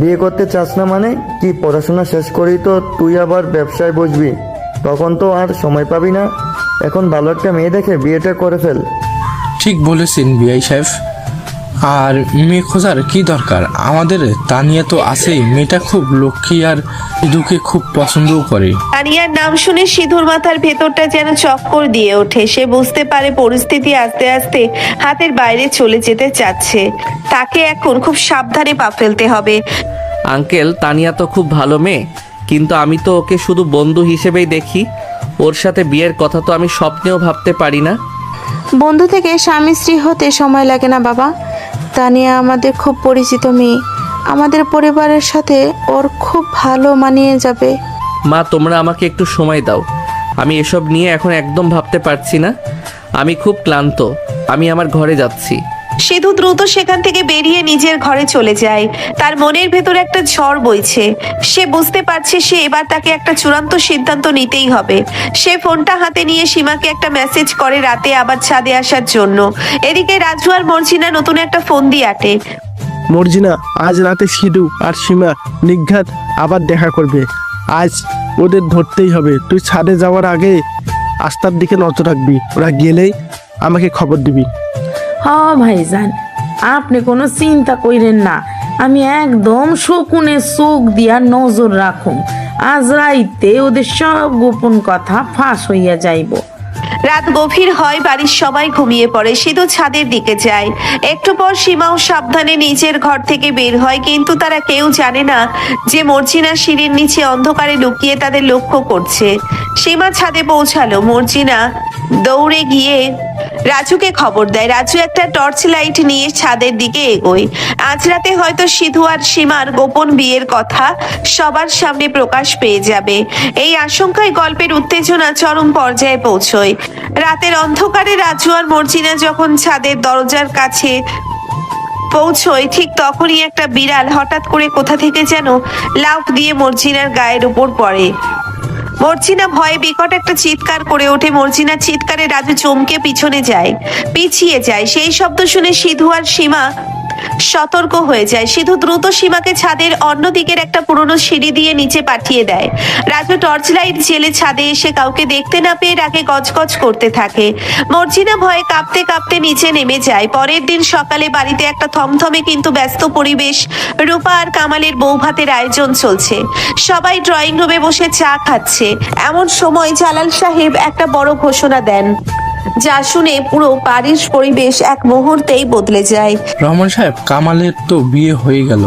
বিয়ে করতে চাস না মানে কি? পড়াশোনা শেষ করেই তো তুই আবার ব্যবসায় বসবি, তখন তো আর সময় পাবি না। এখন ভালো একটা মেয়ে দেখে বিয়েটা করে ফেল। ঠিক বলেছেন বিআই সাহেব। আর মেয়ে খোঁজার কি দরকার? আমাদের তানিয়া তো আছেই। মেয়েটা খুব লক্ষ্মী আর সিধুকে খুব পছন্দও করে। তানিয়ার নাম শুনে সিধুর মাথার ভেতরটা যেন চক্কর দিয়ে ওঠে। সে বুঝতে পারে পরিস্থিতি আস্তে আস্তে হাতের বাইরে চলে যেতে চাচ্ছে। তাকে এখন খুব সাবধানে পা ফেলতে হবে। আঙ্কেল, তানিয়া তো খুব ভালো মেয়ে, কিন্তু আমি তো ওকে শুধু বন্ধু হিসেবেই দেখি। ওর সাথে বিয়ের কথা তো আমি স্বপ্নেও ভাবতে পারি না। বন্ধু থেকে স্বামী স্ত্রী হতে সময় লাগে না বাবা। তানিয়া আমাদের খুব পরিচিত মেয়ে, আমাদের পরিবারের সাথে ওর খুব ভালো মানিয়ে যাবে। মা, তোমরা আমাকে একটু সময় দাও। আমি এসব নিয়ে এখন একদম ভাবতে পারছি না। আমি খুব ক্লান্ত। আমি আমার ঘরে যাচ্ছি। সিধু দ্রুত সেখান থেকে বেরিয়ে নিজের ঘরে চলে যায়। তার মনের ভেতর একটা ঝড় বইছে। সে বুঝতে পারছে সে এবার তাকে একটা চূড়ান্ত সিদ্ধান্ত নিতেই হবে। সে ফোনটা হাতে নিয়ে সীমাকে একটা মেসেজ করে রাতে আবার ছাদে আসার জন্য। এদিকে রাজু আর মর্জিনা নতুন একটা ফোন দিয়ে আটে। মর্জিনা, আজ রাতে সিধু আর সীমা নিঘাত আবার দেখা করবে। আজ ওদের ধরতেই হবে। তুই ছাদে যাওয়ার আগে আস্তার দিকে নজর রাখবি। ওরা গেলেই আমাকে খবর দিবি। হ্যাঁ ভাইজান, আপনি কোনো চিন্তা করেন না, আমি একদম শকুনে চোখ দিয়া নজর রাখুম। আজ রাইতে ওদের সব গোপন কথা ফাঁস হইয়া যাইব। রাত গভীর হয়, বাড়ির সবাই ঘুমিয়ে পড়ে। সিধু ছাদের দিকে যায়। একটু পর সীমাও সাবধানে নিজের ঘর থেকে বের হয়, কিন্তু তারা কেউ জানে না যে মর্জিনা সিঁড়ির নিচে অন্ধকারে লুকিয়ে তাদের লক্ষ্য করছে। সীমা ছাদে পৌঁছালো। মর্জিনা দৌড়ে গিয়ে রাজুকে খবর দেয়। রাজু একটা টর্চ লাইট নিয়ে ছাদের দিকে এগোয়। আজ রাতে হয়তো সিধু আর সীমার গোপন বিয়ের কথা সবার সামনে প্রকাশ পেয়ে যাবে। এই আশঙ্কায় গল্পের উত্তেজনা চরম পর্যায়ে পৌঁছয়। রাতের অন্ধকারে রাজু আর মর্জিনা যখন ছাদের দরজার কাছে পৌঁছয়, ঠিক তখনই একটা বিড়াল হঠাৎ করে কোথা থেকে যেন লাফ দিয়ে মর্জিনার গায়ের উপর পড়ে। মর্জিনা ভয়ে বিকট একটা চিৎকার করে ওঠে। মর্জিনার চিৎকারে রাজু চমকে পিছিয়ে যায়। সেই শব্দ শুনে সিধু আর সীমা সতর্ক হয়ে যায়। সিধু দ্রুত সীমাকে ছাদের অন্য দিকের একটা পুরনো সিঁড়ি দিয়ে নিচে পাঠিয়ে দেয়। রাজু টর্চ লাইট জেলে ছাদে এসে কাউকে দেখতে না পেয়ে রাগে গজগজ করতে থাকে। মর্জিনা ভয়ে কাঁপতে কাঁপতে নিচে নেমে যায়। পরের দিন সকালে বাড়িতে একটা থমথমে কিন্তু ব্যস্ত পরিবেশ। রূপা আর কামালের বৌভাতের আয়োজন চলছে। সবাই ড্রয়িং রুমে বসে চা খাচ্ছে। এমন সময় জালাল সাহেব একটা বড় ঘোষণা দেন, যা শুনে পুরো বাড়ির পরিবেশ এক মুহূর্তেই বদলে যায়। রহমান সাহেব, কামালের তো বিয়ে হয়ে গেল,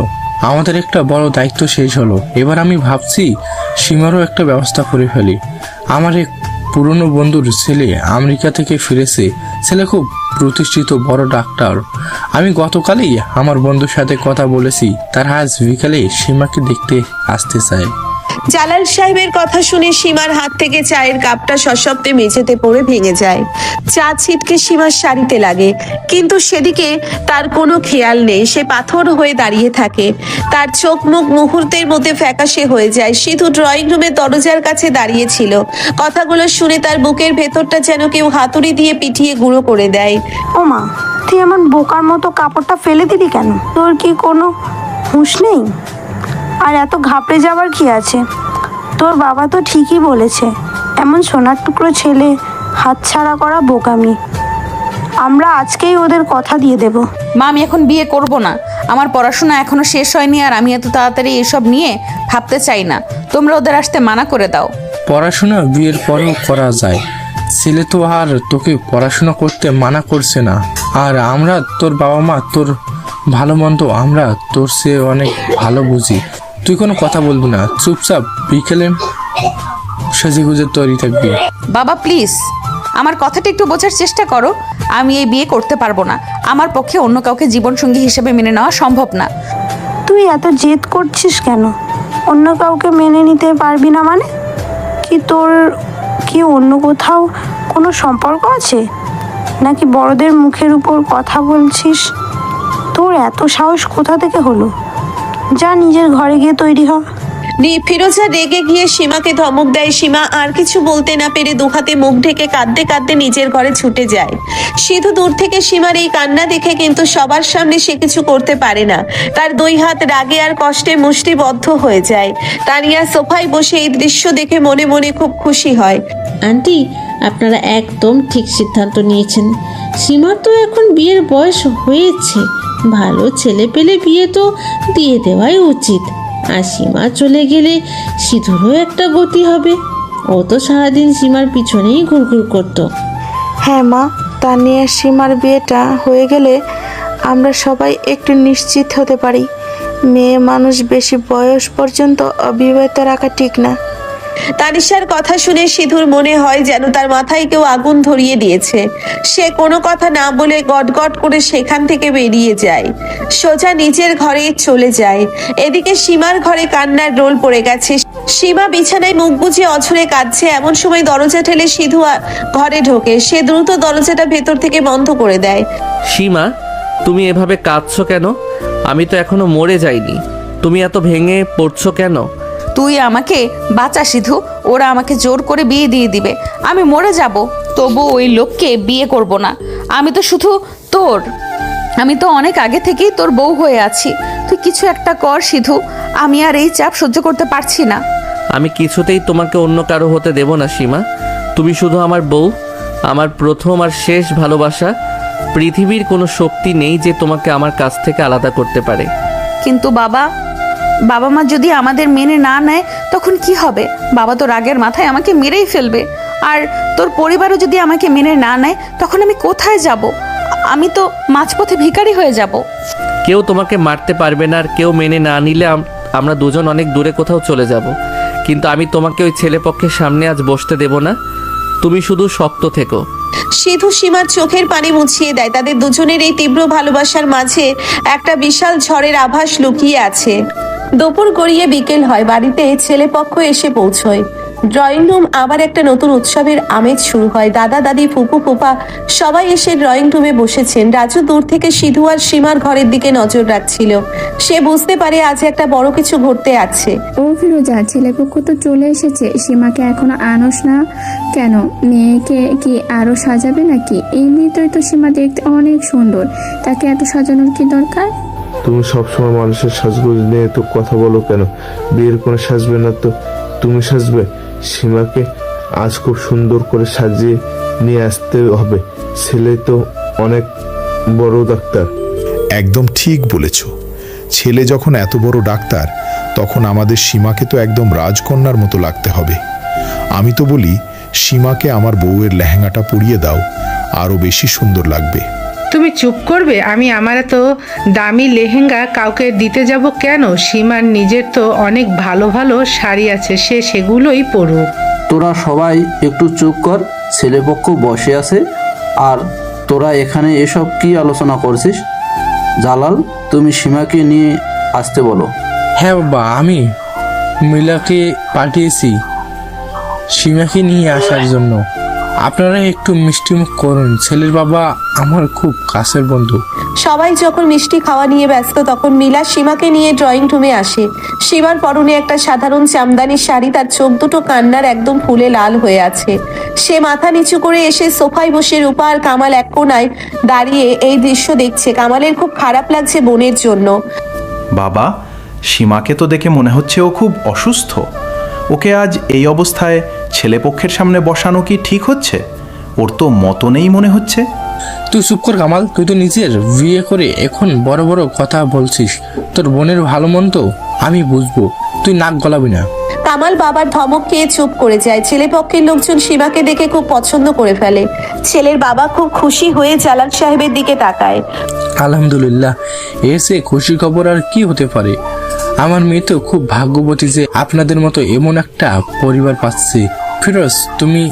আমাদের একটা বড় দায়িত্ব শেষ হলো। এবার আমি ভাবছি সীমারও একটা ব্যবস্থা করে ফেলি। আমার এক পুরনো বন্ধুর ছেলে আমেরিকা থেকে ফিরেছে। ছেলে খুব প্রতিষ্ঠিত বড় ডাক্তার। আমি গতকালই আমার বন্ধুর সাথে কথা বলেছি, তার আজ বিকালে সীমাকে দেখতে আসতে চায়। জালাল সাহেবের কথা শুনে সীমার হাত থেকে চায়ের কাপটা সশব্দে মেঝেতে পড়ে ভেঙে যায়। চা ছিটকে সীমার শাড়িতে লাগে, কিন্তু সেদিকে তার কোনো খেয়াল নেই। সে পাথর হয়ে দাঁড়িয়ে থাকে। তার চোখ মুখ মুহূর্তের মধ্যে ফ্যাকাশে হয়ে যায়। সিধু ড্রয়িং রুমের দরজার কাছে দাঁড়িয়ে ছিল। কথাগুলো শুনে তার বুকের ভেতরটা যেন কেউ হাতুড়ি দিয়ে পিটিয়ে গুঁড়ো করে দেয়। ও মা, তুই এমন বোকার মতো কাপড়টা ফেলে দিলি কেন? তোর কি কোনো হুঁশ নেই? আর এত ঘাবড়ে যাবার কি আছে? তোর বাবা তো ঠিকই বলেছে, এমন সোনার টুকরো ছেলে হাতছাড়া করা বোকামি। আমরা আজকেই ওদের কথা দিয়ে দেব। মা, আমি এখন বিয়ে করব না। আমার পড়াশোনা এখনো শেষ হয়নি, আর আমি এত তাড়াতাড়ি এসব নিয়ে ভাবতে চাই না। তোমরা ওদের আসতে মানা করে দাও। পড়াশোনা বিয়ের পরেও করা যায়। ছেলে তো আর তোকে পড়াশোনা করতে মানা করছে না। আর আমরা তোর বাবা মা, তোর ভালো মন্দ আমরা তোর চেয়ে অনেক ভালো বুঝি। তুই কোনো কথা বলবি না, চুপচাপ বিকেলে সেজে গুজে তৈরি থাকবি। বাবা প্লিজ, আমার কথাটা একটু বোঝার চেষ্টা করো। আমি এই বিয়ে করতে পারবো না। আমার পক্ষে অন্য কাউকে জীবনসঙ্গী হিসেবে মেনে নেওয়া সম্ভব না। তুই এত জেদ করছিস কেন? অন্য কাউকে মেনে নিতে পারবি না মানে কি? তোর কি অন্য কোথাও কোনো সম্পর্ক আছে নাকি বড়দের মুখের উপর কথা বলছিস? তোর এত সাহস কোথা থেকে হলো? যা নিজের ঘরে গিয়ে তৈরি হ। ফিরোজা রেগে গিয়ে সীমাকে ধমক দেয়। সীমা আর কিছু বলতে না পেরে দুহাতে মুখ ঢেকে কাঁদতে কাঁদতে নিজের ঘরে ছুটে যায়। সিধু দূর থেকে সীমার এই কান্না দেখে কিন্তু সবার সামনে সে কিছু করতে পারে না। তার দুই হাত রাগে আর কষ্টে মুষ্টিবদ্ধ হয়ে যায়। তানিয়া সোফায় বসে এই দৃশ্য দেখে মনে মনে খুব খুশি হয়। আন্টি, আপনারা একদম ঠিক সিদ্ধান্ত নিয়েছেন। সীমার তো এখন বিয়ের বয়স হয়েছে, ভালো ছেলে পেলে বিয়ে তো দিয়ে দেওয়াই উচিত। আর সীমা চলে গেলে সিধুরও একটা গতি হবে। ও তো সারাদিন সীমার পিছনেই ঘুরঘুর করতো। হ্যাঁ মা, তানিয়া সীমার বিয়েটা হয়ে গেলে আমরা সবাই একটু নিশ্চিত হতে পারি। মেয়ে মানুষ বেশি বয়স পর্যন্ত অবিবাহিত রাখা ঠিক না। তানিশার কথা শুনে সিধুর মনে হয় যেন তার মাথায় কেউ আগুন ধরিয়ে দিয়েছে। সে কোনো কথা না বলে গটগট করে সেখান থেকে বেরিয়ে যায়, সোজা নিজের ঘরে চলে যায়। এদিকে সীমার ঘরে কান্নার রোল পড়ে গেছে। সীমা বিছানায় মুখ বুজে অঝরে কাঁদছে। এমন সময় দরজা ঠেলে সিধু ঘরে ঢোকে। সে দ্রুত দরজাটা ভেতর থেকে বন্ধ করে দেয়। সীমা, তুমি এভাবে কাঁদছো কেন? আমি তো এখনো মরে যাইনি, তুমি এত ভেঙে পড়ছো কেন? তুই আমাকে বাঁচা সিধু, ওরা আমাকে জোর করে বিয়ে দিয়ে দিবে, আমি মরে যাব, তবু ওই লোককে বিয়ে করব না। আমি তো শুধু তোর, আমি তো অনেক আগে থেকেই তোর বউ হয়ে আছি। তুই কিছু একটা কর সিধু, আমি আর এই চাপ সহ্য করতে পারছি না। আমি কিছুতেই তোমাকে অন্য কারো হতে দেব না সীমা। তুমি শুধু আমার বউ, আমার প্রথম আর শেষ ভালোবাসা। পৃথিবীর কোনো শক্তি নেই যে তোমাকে আমার কাছ থেকে আলাদা করতে পারে। কিন্তু বাবা মা যদি আমাদের মেনে না নেয় তখন কি হবে? বাবা তো রাগের মাথায় আমাকে মেরেই ফেলবে। আর তোর পরিবারও যদি আমাকে মেনে না নেয় তখন আমি কোথায় যাব? আমি তো মাঝপথে ভিখারি হয়ে যাব। কেউ তোমাকে মারতে পারবে না, আর কেউ মেনে না নিলে আমরা দুজন অনেক দূরে কোথাও চলে যাব। কিন্তু আমি তোমাকে ওই ছেলেপক্ষের সামনে আজ বসতে দেব না। তুমি শুধু শক্ত থেকো। সিধু সীমার চোখের পানি মুছিয়ে দেয়। তাদের দুজনের এই তীব্র ভালোবাসার মাঝে একটা বিশাল ঝড়ের আভাস লুকিয়ে আছে। দুপুর গড়িয়ে বিকেল হয়। বাড়িতে ছেলেপক্ষ এসে পৌঁছয়। ড্রয়িং রুম আবার একটা নতুন উৎসবের আমেজ শুরু হয়। দাদা দাদি ফুপু ফুপা সবাই এসে ড্রয়িং রুমে বসেছেন। রাজু দূর থেকে সিধু আর সীমার ঘরের দিকে নজর রাখছিল। সে বুঝতে পারে আজ একটা বড় কিছু ঘটতে আছে। ও ফিরোজা, ছেলেপক্ষ তো চলে এসেছে, সীমাকে এখনো আনোস না কেন? মেয়েকে কি আরো সাজাবে নাকি? এমনিতেই তো সীমা দেখতে অনেক সুন্দর, তাকে এত সাজানোর কি দরকার? তুমি সবসময় মানুষের সাজগোজ নিয়ে তো কথা বলো কেন? বিয়ের কোনো সাজবে না তো তুমি সাজবে? সীমাকে আজ খুব সুন্দর করে সাজিয়ে নিয়ে আসতে হবে। ছেলে তো অনেক বড় ডাক্তার। একদম ঠিক বলেছ। ছেলে যখন এত বড় ডাক্তার, তখন আমাদের সীমাকে তো একদম রাজকন্যার মতো লাগতে হবে। আমি তো বলি, সীমাকে আমার বউয়ের লেহেঙ্গাটা পরিয়ে দাও, আরো বেশি সুন্দর লাগবে। তুমি চুপ করবে? আমি আমার এত দামি লেহেঙ্গা কাউকে দিতে যাব কেন? সীমার নিজের তো অনেক ভালো ভালো শাড়ি আছে, সে সেগুলোই পরুক। তোরা সবাই একটু চুপ কর। ছেলেপক্ষ বসে আছে আর তোরা এখানে এসব কি আলোচনা করছিস? জালাল, তুমি সীমাকে নিয়ে আসতে বলো। হ্যাঁ বাবা, আমি মিলাকে পাঠিয়েছি সীমাকে নিয়ে আসার জন্য। আপনারা একটু মিষ্টিমুখ করুন, ছেলের বাবা আমার খুব কাছের বন্ধু। সবাই যখন মিষ্টি খাওয়া নিয়ে ব্যস্ত তখন মিলা সীমাকে নিয়ে ড্রয়িং রুমে আসে। সীমার পরনে একটা সাধারণ জামদানি শাড়ি, তার চোখ দুটো কান্নার একদম ফুলে লাল হয়ে আছে। সে মাথা নিচু করে এসে সোফায় বসে রূপা আর কামাল এক কোনায় দাঁড়িয়ে এই দৃশ্য দেখছে। কামালের খুব খারাপ লাগছে বোনের জন্য। বাবা, সীমাকে তো দেখে মনে হচ্ছে ও খুব অসুস্থ। ওকে আজ এই অবস্থায় ছেলেপক্ষের সামনে বসানো কি ঠিক হচ্ছে? ওর তো মতো নেই মনে হচ্ছে। তুই চুপ কর কামাল, তুই তো নিজের বিয়ে করে এখন বড় বড় কথা বলছিস। তোর বোনের ভালো মন্দ আমি বুঝবো, তুই নাক গলাবি না। কামাল বাবার ধমক খেয়ে চুপ করে যায়। ছেলেপক্ষের লোকজন সীমাকে দেখে খুব পছন্দ করে ফেলে। ছেলের বাবা খুব খুশি হয়ে জালাল সাহেবের দিকে তাকায়। আলহামদুলিল্লাহ, এসে খুশি খবর আর কি হতে পারে। আমার মেয়ে তো খুব ভাগ্যবতী যে আপনাদের মতো এমন একটা পরিবার পাচ্ছে। ফিরোজ, তুমি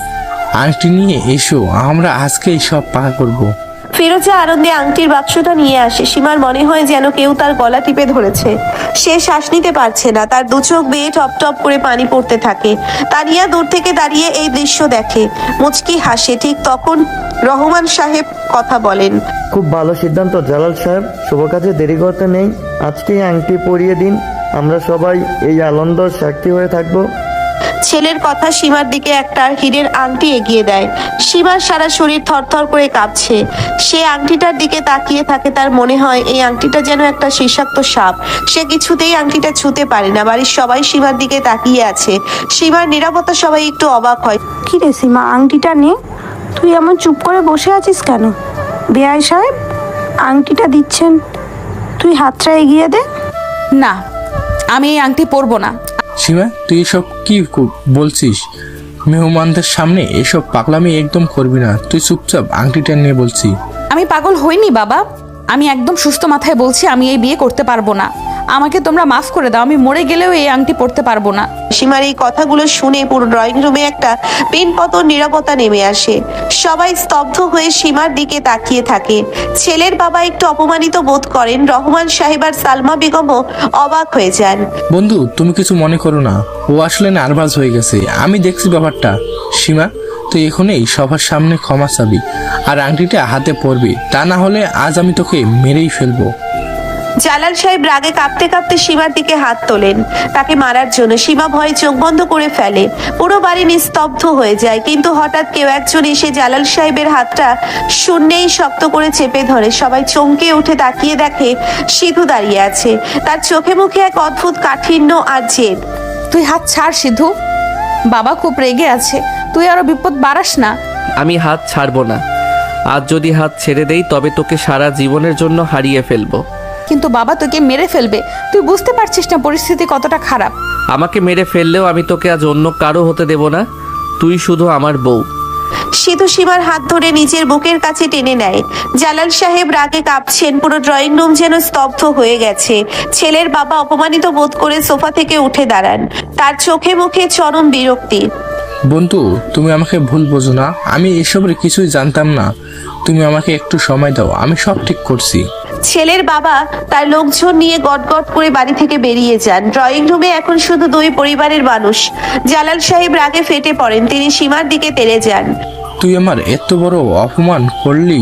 আংটি নিয়ে এসো, আমরা আজকেই সব পাকা করব। ফিরোজা আনন্দে আংটির বাক্সটা নিয়ে আসে। সীমার মনে হয় যেন কেউ তার গলা টিপে ধরেছে। সে শ্বাস নিতে পারছে না, তার দু চোখ বেয়ে টপ টপ করে পানি পড়তে থাকে। তানিয়া দূর থেকে দাঁড়িয়ে এই দৃশ্য দেখে, মুচকি হাসে। ঠিক তখন রহমান সাহেব কথা বলেন। খুব ভালো সিদ্ধান্ত জালাল সাহেব, শুভ কাজে দেরি করতে নেই। আজকেই আংটি পরিয়ে দিন, আমরা সবাই এই আনন্দর সাক্ষী হয়ে থাকবো। ছেলের কথা সীমার দিকে একটা হীরের আংটি এগিয়ে দেয়। সীমার সারা শরীর থরথর করে কাঁপছে। সে আংটিটার দিকে তাকিয়ে থাকে। তার মনে হয় এই আংটিটা যেন একটা বিষাক্ত সাপ। সে কিছুতেই আংটিটা ছুঁতে পারে না। বাড়ির সবাই সীমার দিকে তাকিয়ে আছে। সীমার নিরাপত্তা সবাই একটু অবাক হয়। কি রে সীমা, আংটিটা নে। তুই এমন চুপ করে বসে আছিস কেন? বেআই সাহেব আংটিটা দিচ্ছেন, তুই হাতটা এগিয়ে দে। না, আমি এই আংটি পরবো না। সীমা, তুই এসব কি বলছিস? মেহমানদের সামনে এসব পাগলামি একদম করবি না। তুই চুপচাপ আংটিটা নিয়ে বলছি। আমি পাগল হইনি বাবা, আমি একদম সুস্থ মাথায় বলছি আমি এই বিয়ে করতে পারবো না। আমাকে তোমরা মাফ করে দাও, আমি মরে গেলেও এই আংটি পরতে পারবো না। সীমার এই কথাগুলো শুনে পুরো ড্রয়িং রুমে একটা পিনপতন নীরবতা নেমে আসে। সবাই স্তব্ধ হয়ে সীমার দিকে তাকিয়ে থাকে। ছেলের বাবা একটু অপমানিত বোধ করেন। রহমান সাহেব আর সালমা বেগমও অবাক হয়ে যান। বন্ধু, তুমি কিছু মনে করো না, ও আসলে নার্ভাস হয়ে গেছে। আমি দেখছি ব্যাপারটা। সীমা, তুই এখনই সবার সামনে ক্ষমা চাবি আর আংটিটা হাতে পরবি, তা না হলে আজ আমি তোকে মেরেই ফেলবো। জালাল সাহেব রাগে কাঁপতে কাঁপতে সীমার দিকে হাত তোলেন তাকে মারার জন্য। সীমা ভয়ে চোখ বন্ধ করে ফেলে। পুরো বাড়ি নিস্তব্ধ হয়ে যায়। কিন্তু হঠাৎ কেউ একজন এসে জালাল সাহেবের হাতটা শূন্যেই শক্ত করে চেপে ধরে। সবাই চমকে উঠে তাকিয়ে দেখে সিধু দাঁড়িয়ে আছে। তার চোখে মুখে এক অদ্ভুত কাঠিন্য আর জেদ। তুই হাত ছাড় সিধু, বাবা খুব রেগে আছে, তুই আরো বিপদ বাড়াস না। আমি হাত ছাড়বো না। আজ যদি হাত ছেড়ে দেই তবে তোকে সারা জীবনের জন্য হারিয়ে ফেলবো। কিন্তু বাবা তোকে মেরে ফেলবে, তুই বুঝতে পারছিস না পরিস্থিতি কতটা খারাপ। আমাকে মেরে ফেললেও আমি তোকে আজ অন্য কারো হতে দেব না। তুই শুধু আমার বউ। সিধু সীমার হাত ধরে নিজের বুকের কাছে টেনে নেয়। জালাল সাহেব রাগে কাঁপছেন। পুরো ড্রয়িং রুম যেন স্তব্ধ হয়ে গেছে। ছেলের বাবা অপমানিত বোধ করে সোফা থেকে উঠে দাঁড়ান। তার চোখে মুখে চরম বিরক্তি। বন্ধু, তুমি আমাকে ভুল বোঝো না, আমি এসবের কিছুই জানতাম না। তুমি আমাকে একটু সময় দাও, আমি সব ঠিক করছি। ছেলের বাবা তার লোকজন নিয়ে গটগট করে বাড়ি থেকে বেরিয়ে যান। ড্রয়িং রুমে এখন শুধু দুই পরিবারের মানুষ। জালাল সাহেব রাগে ফেটে পড়েন। তিনি সীমার দিকে তেড়ে যান। তুই আমার এত বড় অপমান করলি,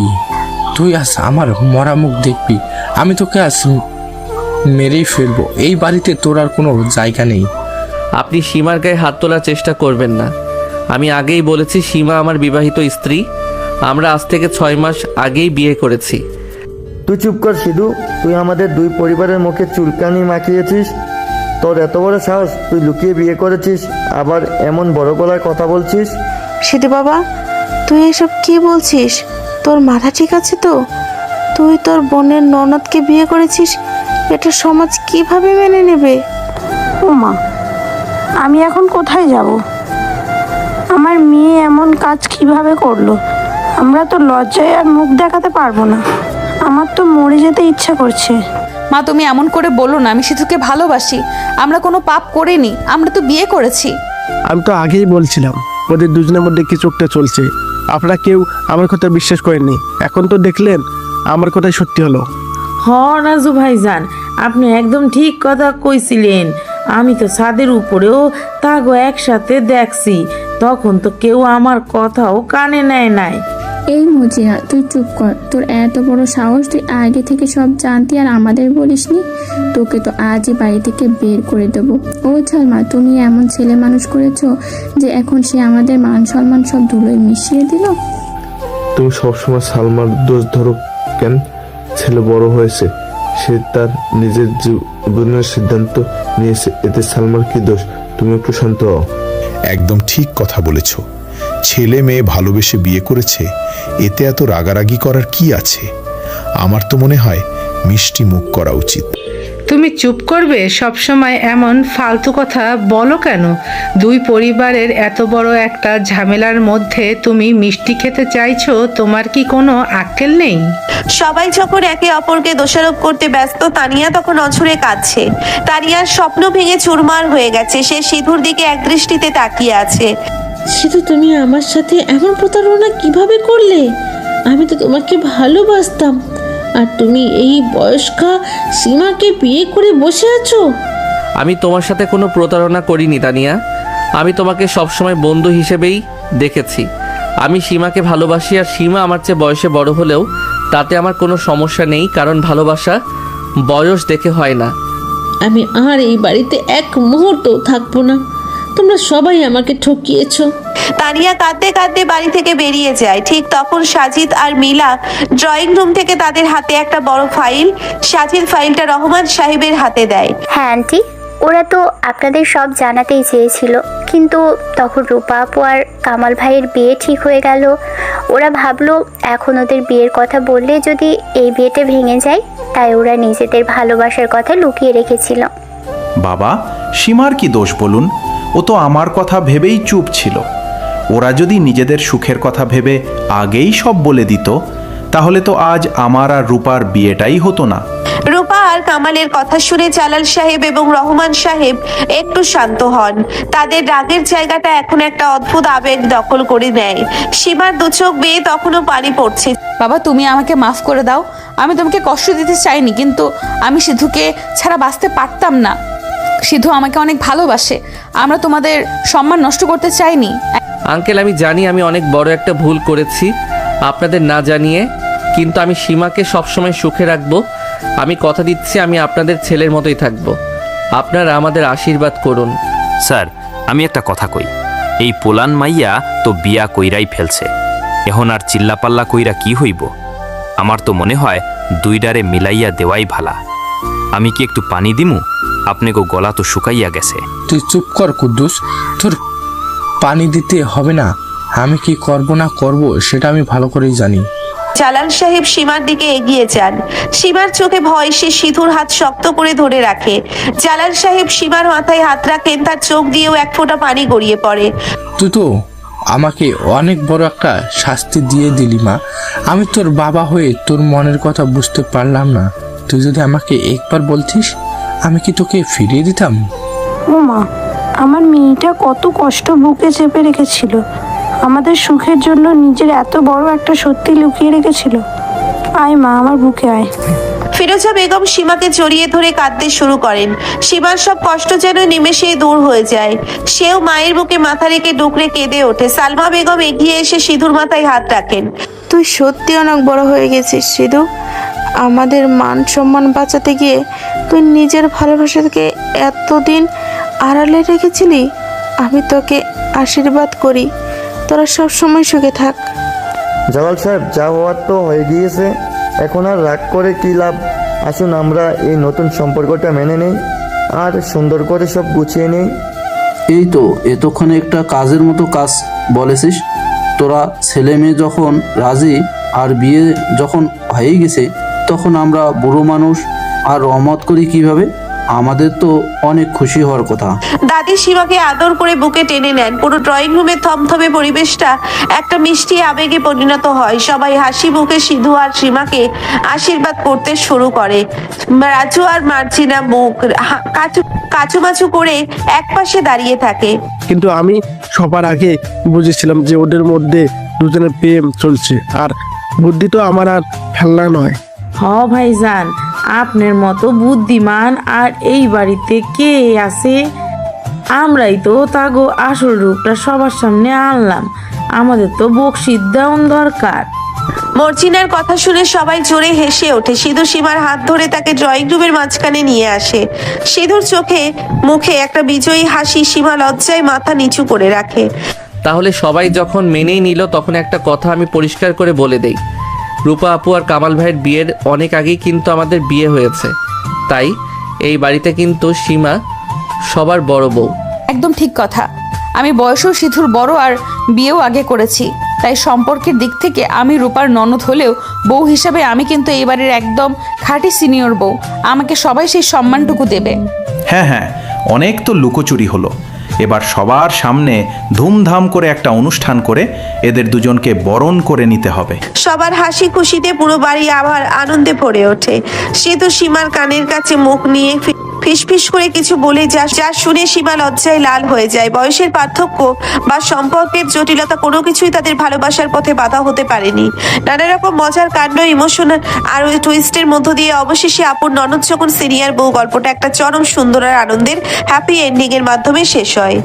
তুই আজ আমার মরা মুখ দেখবি। আমি তোকে আজ মেরেই ফেলবো। এই বাড়িতে তোর আর কোনো জায়গা নেই। আপনি সীমার গায়ে হাত তোলার চেষ্টা করবেন না। আমি আগেই বলেছি সীমা আমার বিবাহিত স্ত্রী। আমরা আজ থেকে 6 মাস আগেই বিয়ে করেছি। তুই চুপ কর সিধু, তুই আমাদের দুই পরিবারের মুখে চুলকানি মাখিয়েছিস। তোর এত বড় সাহস, তুই লুকিয়ে বিয়ে করেছিস, আবার এমন বড় গলায় কথা বলছিস। সিধু বাবা, তুই এসব কি বলছিস? তোর মাথা ঠিক আছে তো? তুই তোর বোনের ননদকে বিয়ে করেছিস, এটা সমাজ কিভাবে মেনে নেবে? ও মা, আমি এখন কোথায় যাব? আমার মেয়ে এমন কাজ কিভাবে করলো? আমরা তো লজ্জায় আর মুখ দেখাতে পারবো না। আমার তো মরে যেতে ইচ্ছা করছে। মা, তুমি এমন করে বলো না, আমি সিধুকে ভালোবাসি। আমরা কোনো পাপ করিনি, আমরা তো বিয়ে করেছি। আমি তো আগেই বলছিলাম ওদের দুজনের মধ্যে কিছু একটা চলছে। আপনারা কেউ আমার কথা বিশ্বাস করেননি, এখন তো দেখলেন আমার কথাই সত্যি হলো। হ রাজু ভাইজান, আপনি একদম ঠিক কথা কইছিলেন। আমি তো ছাদের উপরেও তাগো একসাথে দেখছি, তখন তো কেউ আমার কথাও কানে নেয় নাই। এই মজিয়া, তুই চুপ কর। তোর এত বড় সাহস, তুই আগে থেকে সব জানতি আর আমাদের বলিসনি? তোকে তো আজই বাড়ি থেকে বের করে দেবো। ও সালমা, তুমি এমন ছেলে মানুষ করেছো যে এখন সে আমাদের মান সম্মান সব ধুলোয় মিশিয়ে দিল। তুমি সবসময় সালমার দোষ ধরো কেন? ছেলে বড় হয়েছে, সে তার নিজের জীবনের সিদ্ধান্ত নিয়েছে, এতে সালমার কি দোষ? তুমি একটু শান্ত হও। একদম ঠিক কথা বলেছ। ছেলে মেয়ে ভালোবেসে বিয়ে করেছে, এতে এত রাগারাগি করার কি আছে? আমার তো মনে হয় মিষ্টি মুখ করা উচিত। তুমি চুপ করবে? সবসময় এমন ফালতু কথা বলো কেন? দুই পরিবারের এত বড় একটা ঝামেলার মধ্যে তুমি মিষ্টি খেতে চাইছো? তোমার কি কোনো আক্কেল নেই? সবাই যখন একে অপরকে দোষারোপ করতে ব্যস্ত, তানিয়া তখন অঝরে কাঁদছে। তানিয়ার স্বপ্ন ভেঙে চুরমার হয়ে গেছে। সে সিধুর দিকে একদৃষ্টিতে তাকিয়ে আছে। সিধু, তুমি আমার সাথে এমন প্রতারণা কিভাবে করলে? আমি তো তোমাকে ভালোবাসতাম, আর তুমি এই বয়স্কা সীমাকে বিয়ে করে বসে আছো। আমি তোমার সাথে কোনো প্রতারণা করিনি তানিয়া। আমি তোমাকে সবসময় বন্ধু হিসেবেই দেখেছি। আমি সীমাকে ভালোবাসি, আর সীমা আমার চেয়ে বয়সে বড় হলেও তাতে আমার কোনো সমস্যা নেই, কারণ ভালোবাসা বয়স দেখে হয় না। আমি আর এই বাড়িতে এক মুহূর্ত থাকবো না। তোমরা সবাই আমাকে ঠকিয়েছো। তানিয়া কাঁদতে কাঁদতে বাড়ি থেকে বেরিয়ে যায়। ঠিক তখন সাজিদ আর মিলা ড্রয়িং রুম থেকে তাদের হাতে একটা বড় ফাইল। সাজিদ ফাইলটা রহমান সাহেবের হাতে দেয়। হ্যাঁ আন্টি, ওরা তো আপনাদের সব জানাতেই চেয়েছিল, কিন্তু তখন রূপা আপু আর কামাল ভাইয়ের বিয়ে ঠিক হয়ে গেল। ওরা ভাবলো এখন ওদের বিয়ের কথা বললে যদি এই বিয়েটা ভেঙে যায়, তাই ওরা নিজেদের ভালোবাসার কথা লুকিয়ে রেখেছিল। বাবা, সীমার কি দোষ বলুন? ও তো আমার কথা ভেবেই চুপ ছিল। ওরা যদি নিজেদের সুখের কথা ভেবে আগেই সব বলে দিত, তাহলে তো আজ আমার আর রূপার বিয়েটাই হতো না। রূপা আর কামালের কথা শুনে জালাল সাহেব এবং রহমান সাহেব একটু শান্ত হন। তাদের রাগের জায়গাটা এখন একটা অদ্ভুত আবেগ দখল করে নেয়। সীমার দু চোখ বেয়ে তখনও পানি পড়ছে। বাবা, তুমি আমাকে মাফ করে দাও। আমি তোমাকে কষ্ট দিতে চাইনি, কিন্তু আমি সিধুকে ছাড়া বাঁচতে পারতাম না। সিধু আমাকে অনেক ভালোবাসে। আমরা তোমাদের সম্মান নষ্ট করতে চাইনি। আঙ্কেল, আমি জানি আমি অনেক বড় একটা ভুল করেছি আপনাদের না জানিয়ে, কিন্তু আমি সীমাকে সবসময় সুখে রাখবো। আমি কথা দিচ্ছি আমি আপনাদের ছেলের মতোই থাকবো। আপনারা আমাদের আশীর্বাদ করুন। স্যার, আমি একটা কথা কই, এই পোলান মাইয়া তো বিয়া কইরাই ফেলছে, এখন আর চিল্লাপাল্লা কইরা কি হইব? আমার তো মনে হয় দুইডারে মিলাইয়া দেওয়াই ভালা। আমি কি একটু পানি দিমু? আপনাকে গলা তো শুকাইয়া গেছে। তুই চুপ কর কুদ্দুস, তোর পানি দিতে হবে না। আমি কি করব না করব সেটা আমি ভালো করেই জানি। জালাল সাহেব সীমার দিকে এগিয়ে যান। সীমার চোখে ভয়, সে সিধুর হাত শক্ত করে ধরে রাখে। জালাল সাহেব সীমার মাথায় হাত রাখেন, তার চোখ দিয়েও এক ফোঁটা পানি গড়িয়ে পড়ে। তুই তো আমাকে অনেক বড় একটা শাস্তি দিয়ে দিলি মা। আমি তোর বাবা হয়ে তোর মনের কথা বুঝতে পারলাম না। তুই যদি আমাকে একবার বলতিস, আমি কি তোকে ফিরিয়ে দিতাম? ও মা, আমার মেয়েটা কত কষ্ট বুকে চেপে রেখেছিল, আমাদের সুখের জন্য নিজের এত বড় একটা সত্যি লুকিয়ে রেখেছিল। আয় মা, আমার বুকে আয়। ফিরোজা বেগম সীমাকে জড়িয়ে ধরে কাঁদতে শুরু করেন। সীমার সব কষ্ট যেন নিমেষেই দূর হয়ে যায়। সেও মায়ের বুকে মাথা রেখে ডুকরে কেঁদে ওঠে। সালমা বেগম এগিয়ে এসে সিধুর মাথায় হাত রাখেন। তুই সত্যি অনেক বড় হয়ে গেছিস সিধু। আমাদের মান সম্মান বাঁচাতে গিয়ে তুই নিজের ভালোবাসাকে এতদিন আড়ালে রেখেছিলি। আমি তোকে আশীর্বাদ করি, তোরা সব সময় সুখে থাক। জালাল সাহেব, যা হওয়ার তো হয়ে গিয়েছে, এখন আর রাগ করে কি লাভ? আসুন আমরা এই নতুন সম্পর্কটা মেনে নেই আর সুন্দর করে সব গুছিয়ে নেই। এই তো এতক্ষণে একটা কাজের মতো কাজ বলেছিস। তোরা ছেলে মেয়ে যখন রাজি আর বিয়ে যখন হয়ে গেছে, তখন আমরা বুড়ো মানুষ আর রহমত করি কিভাবে? আমাদের তো অনেক খুশি হওয়ার কথা। দাদি সীমাকে আদর করে বুকে টেনে নেন। পুরো ড্রয়িং রুমের থমথমে পরিবেশটা একটা মিষ্টি আবেগে পরিণত হয়। সবাই হাসি মুখে সিধু আর সীমাকে আশীর্বাদ করতে শুরু করে। রাজু আর মার্জিনা মুখ কাচুমাচু করে একপাশে দাঁড়িয়ে থাকে। কিন্তু আমি সবার আগে বুঝেছিলাম যে ওদের মধ্যে দুজনের প্রেম চলছে, আর বুদ্ধি তো আমার আর ফেলনা নয়। হ ভাইজান, আপনার মতো বুদ্ধিমান আর এই বাড়িতে কে আছে? আমরাই তো তাগো আসল রূপটা সবার সামনে আনলাম। আমাদের তো বকশিস দেওয়ান দরকার। মর্জিনার কথা শুনে সবাই জোরে হেসে ওঠে। সিধু সীমার হাত ধরে তাকে ড্রয়িং রুমের মাঝখানে নিয়ে আসে। সিধুর চোখে মুখে একটা বিজয়ী হাসি। সীমা লজ্জায় মাথা নিচু করে রাখে। তাহলে সবাই যখন মেনেই নিল, তখন একটা কথা আমি পরিষ্কার করে বলে দেই। রূপা আপু আর কামাল ভাইয়ের বিয়ের অনেক আগেই কিন্তু আমাদের বিয়ে হয়েছে। তাই এই বাড়িতে কিন্তু সীমা সবার বড় বউ। একদম ঠিক কথা। আমি বয়সেও সিধুর বড় আর বিয়েও আগে করেছি। তাই সম্পর্কের দিক থেকে আমি রূপার ননদ হলেও বউ হিসাবে আমি কিন্তু এই বাড়ির একদম খাঁটি সিনিয়র বউ। আমাকে সবাই সেই সম্মানটুকু দেবে। হ্যাঁ হ্যাঁ, অনেক তো লুকোচুরি হলো। এবার সবার সামনে ধুমধাম করে একটা অনুষ্ঠান করে এদের দুজনকে বরণ করে নিতে হবে। সবার হাসি খুশিতে পুরো বাড়ি আবার আনন্দে ভরে ওঠে। সিধু সীমার কানের কাছে মুখ নিয়ে ফিসফিস করে কিছু বলে যা শুনে সীমা লজ্জায় লাল হয়ে যায়। বয়সের পার্থক্য বা সম্পর্কের জটিলতা কোনো কিছুই তাদের ভালোবাসার পথে বাধা হতে পারেনি। নানা রকম মজার কাণ্ড, ইমোশনাল আর ওই টুইস্টের মধ্য দিয়ে অবশেষে আপুর ননদ যখন সিনিয়র বউ, গল্পটা একটা চরম সুন্দর আর আনন্দের হ্যাপি এন্ডিং এর মাধ্যমে শেষ হয়।